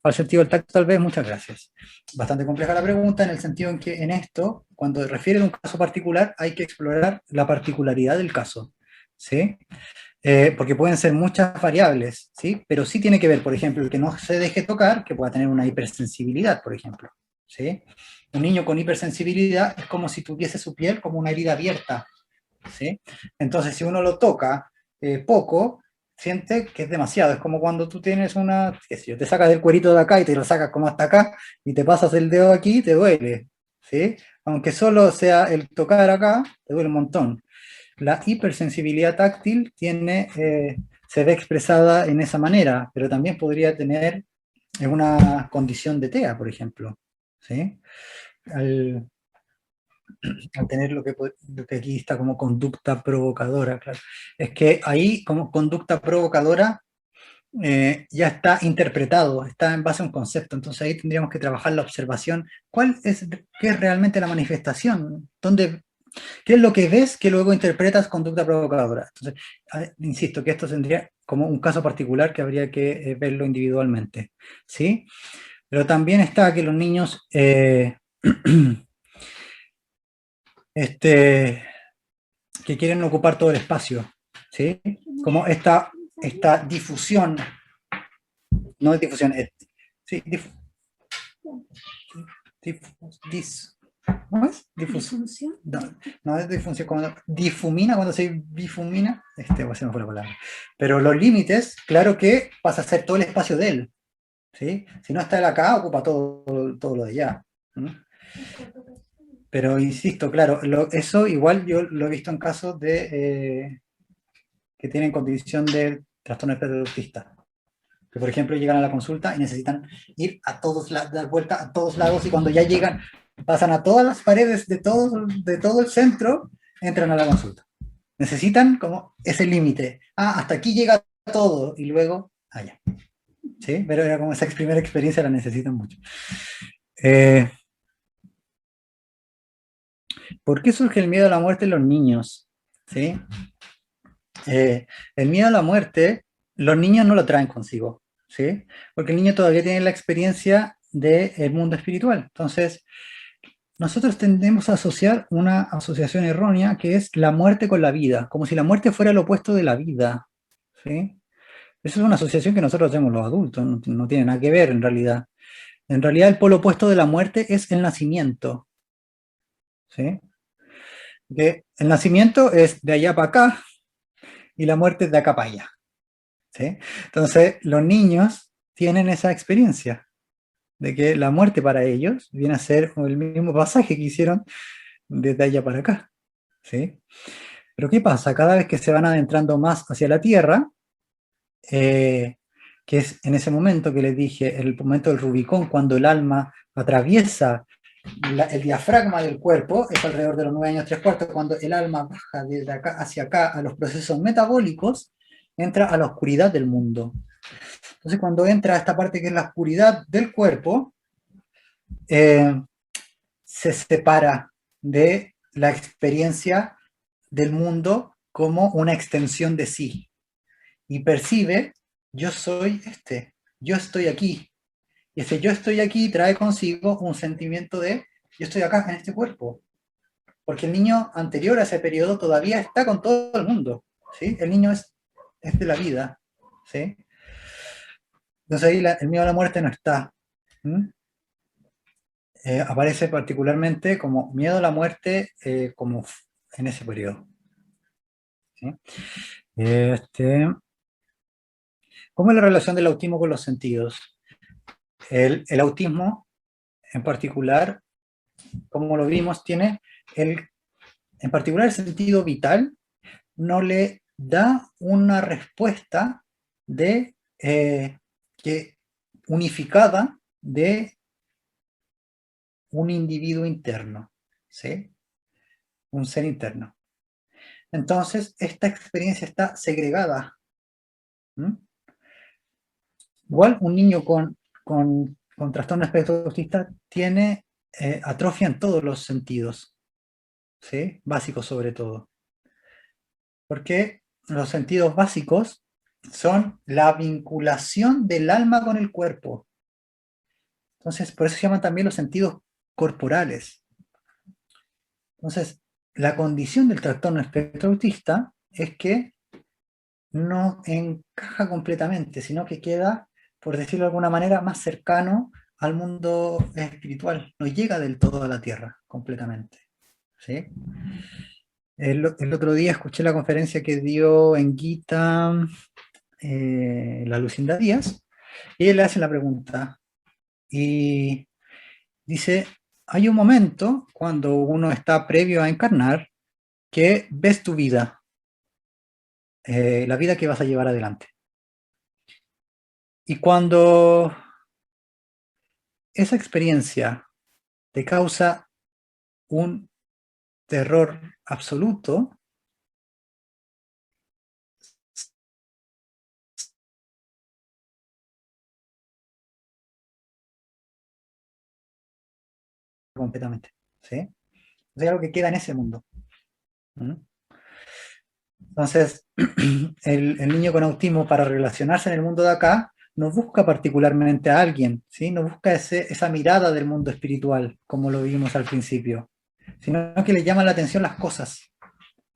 Al sentido del tacto, tal vez, muchas gracias. Bastante compleja la pregunta en el sentido en que en esto, cuando refiere a un caso particular, hay que explorar la particularidad del caso, ¿sí? Porque pueden ser muchas variables, ¿sí? Pero sí tiene que ver, por ejemplo, el que no se deje tocar, que pueda tener una hipersensibilidad, por ejemplo, ¿sí? Un niño con hipersensibilidad es como si tuviese su piel como una herida abierta, ¿sí? Entonces, si uno lo toca poco, siente que es demasiado. Es como cuando tú tienes qué sé yo, te sacas el cuerito de acá y te lo sacas como hasta acá y te pasas el dedo aquí, te duele, ¿sí? Aunque solo sea el tocar acá, te duele un montón. La hipersensibilidad táctil se ve expresada en esa manera, pero también podría tener una condición de TEA, por ejemplo, ¿sí? Al, al tener lo que aquí está como conducta provocadora, claro. Es que ahí como conducta provocadora ya está interpretado, está en base a un concepto, entonces ahí tendríamos que trabajar la observación. ¿Qué es realmente la manifestación? ¿Qué es lo que ves que luego interpretas conducta provocadora? Entonces, insisto que esto tendría como un caso particular que habría que verlo individualmente, ¿sí? Pero también está que los niños este, que quieren ocupar todo el espacio, ¿sí? Como esta difusión, no es difusión, sí, ¿cómo es? Difusión. No, no es difusión, como difumina, cuando se difumina, se me fue la palabra. Pero los límites, claro que pasa a ser todo el espacio de él, ¿sí? Si no está él acá, ocupa todo lo de allá. ¿No? Pero insisto, claro, eso igual yo lo he visto en casos que tienen condición de trastorno espectro autista. Que por ejemplo llegan a la consulta y necesitan ir dar vuelta a todos lados y cuando ya llegan, pasan a todas las paredes de todo el centro, entran a la consulta. Necesitan como ese límite. Hasta aquí llega todo y luego allá. ¿Sí? Pero era como esa primera experiencia la necesitan mucho. ¿Por qué surge el miedo a la muerte en los niños? ¿Sí? El miedo a la muerte, los niños no lo traen consigo, ¿sí? Porque el niño todavía tiene la experiencia del mundo espiritual. Entonces, nosotros tendemos a asociar una asociación errónea que es la muerte con la vida, como si la muerte fuera el opuesto de la vida, ¿sí? Esa es una asociación que nosotros hacemos los adultos, no tiene nada que ver en realidad. En realidad el polo opuesto de la muerte es el nacimiento, ¿sí? Que el nacimiento es de allá para acá y la muerte es de acá para allá, ¿sí? Entonces los niños tienen esa experiencia de que la muerte para ellos viene a ser el mismo pasaje que hicieron desde allá para acá, ¿sí? Pero ¿qué pasa? Cada vez que se van adentrando más hacia la Tierra, que es en ese momento que les dije, el momento del Rubicón, cuando el alma atraviesa el diafragma del cuerpo, es alrededor de los 9 años 3/4, cuando el alma baja desde acá hacia acá a los procesos metabólicos, entra a la oscuridad del mundo. Entonces cuando entra a esta parte que es la oscuridad del cuerpo, se separa de la experiencia del mundo como una extensión de sí y percibe, yo soy yo estoy aquí. Y ese yo estoy aquí trae consigo un sentimiento de, yo estoy acá en este cuerpo. porque el niño anterior a ese periodo todavía está con todo el mundo, ¿sí? El niño es de la vida, ¿sí? Entonces ahí el miedo a la muerte no está. ¿Mm? Aparece particularmente como miedo a la muerte como en ese periodo. ¿Sí? ¿Cómo es la relación del autismo con los sentidos? El autismo en particular, como lo vimos, tiene en particular el sentido vital, no le da una respuesta de que unificada de un individuo interno, ¿sí? Un ser interno. Entonces, esta experiencia está segregada. ¿Mm? Igual un niño con trastorno espectro autista tiene atrofia en todos los sentidos, ¿sí? Básicos sobre todo. Porque los sentidos básicos son la vinculación del alma con el cuerpo. Entonces, por eso se llaman también los sentidos corporales. Entonces, la condición del trastorno espectro autista es que no encaja completamente, sino que queda, por decirlo de alguna manera, más cercano al mundo espiritual. No llega del todo a la tierra completamente. ¿Sí? El otro día escuché la conferencia que dio en Gita la Lucinda Díaz, y él le hace la pregunta, y dice, hay un momento cuando uno está previo a encarnar que ves tu vida, la vida que vas a llevar adelante. Y cuando esa experiencia te causa un terror absoluto, completamente, ¿sí? Es algo que queda en ese mundo. ¿Mm? Entonces, el niño con autismo, para relacionarse en el mundo de acá, no busca particularmente a alguien, ¿sí? No busca esa mirada del mundo espiritual, como lo vimos al principio, sino que le llama la atención las cosas,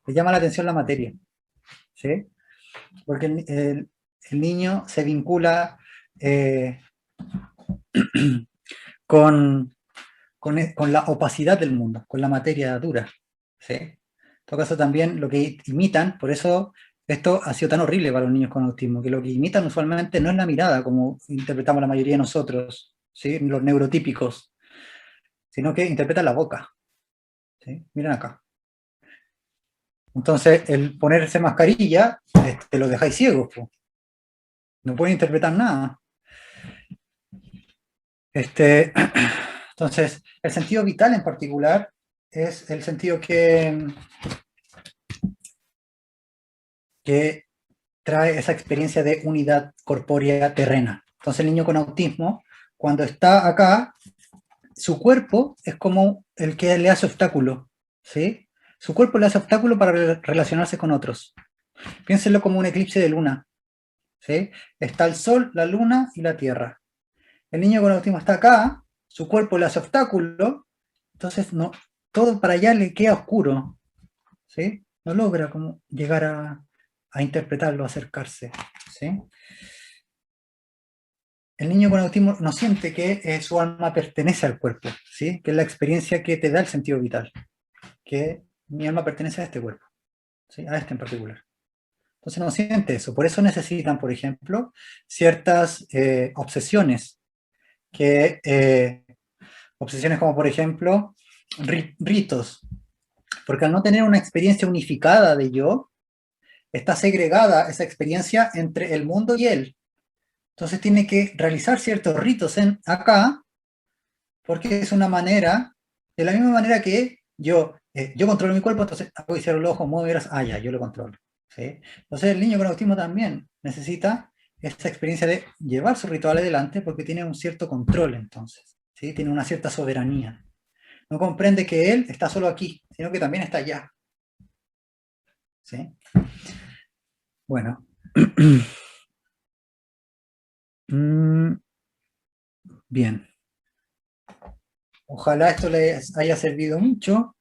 le llama la atención la materia, ¿sí? Porque el niño se vincula eh, con, con la opacidad del mundo, con la materia dura, ¿sí? En todo caso también lo que imitan, por eso esto ha sido tan horrible para los niños con autismo, que lo que imitan usualmente no es la mirada, como interpretamos la mayoría de nosotros, ¿sí? Los neurotípicos, sino que interpretan la boca, ¿sí? Miren acá. Entonces, el ponerse mascarilla, lo dejáis ciegos, po. No pueden interpretar nada. Entonces, el sentido vital en particular es el sentido que trae esa experiencia de unidad corpórea terrena. Entonces, el niño con autismo, cuando está acá, su cuerpo es como el que le hace obstáculo, ¿sí? Su cuerpo le hace obstáculo para relacionarse con otros. Piénsenlo como un eclipse de luna, ¿sí? Está el sol, la luna y la tierra. El niño con autismo está acá, su cuerpo le hace obstáculo, entonces no, todo para allá le queda oscuro, ¿sí? No logra como llegar a interpretarlo, a acercarse, ¿sí? El niño con autismo no siente que su alma pertenece al cuerpo, ¿sí? Que es la experiencia que te da el sentido vital, que mi alma pertenece a este cuerpo, ¿sí? A este en particular. Entonces no siente eso, por eso necesitan, por ejemplo, ciertas obsesiones, obsesiones como por ejemplo ritos, porque al no tener una experiencia unificada de yo, está segregada esa experiencia entre el mundo y él. Entonces tiene que realizar ciertos ritos acá, porque es una manera, de la misma manera que yo controlo mi cuerpo, entonces hago y cierro los ojos, muevo y ya, yo lo controlo. ¿Sí? Entonces el niño con autismo también necesita esta experiencia de llevar su ritual adelante porque tiene un cierto control entonces, ¿sí? Tiene una cierta soberanía. No comprende que él está solo aquí, sino que también está allá. ¿Sí? Bueno. Bien. Ojalá esto les haya servido mucho.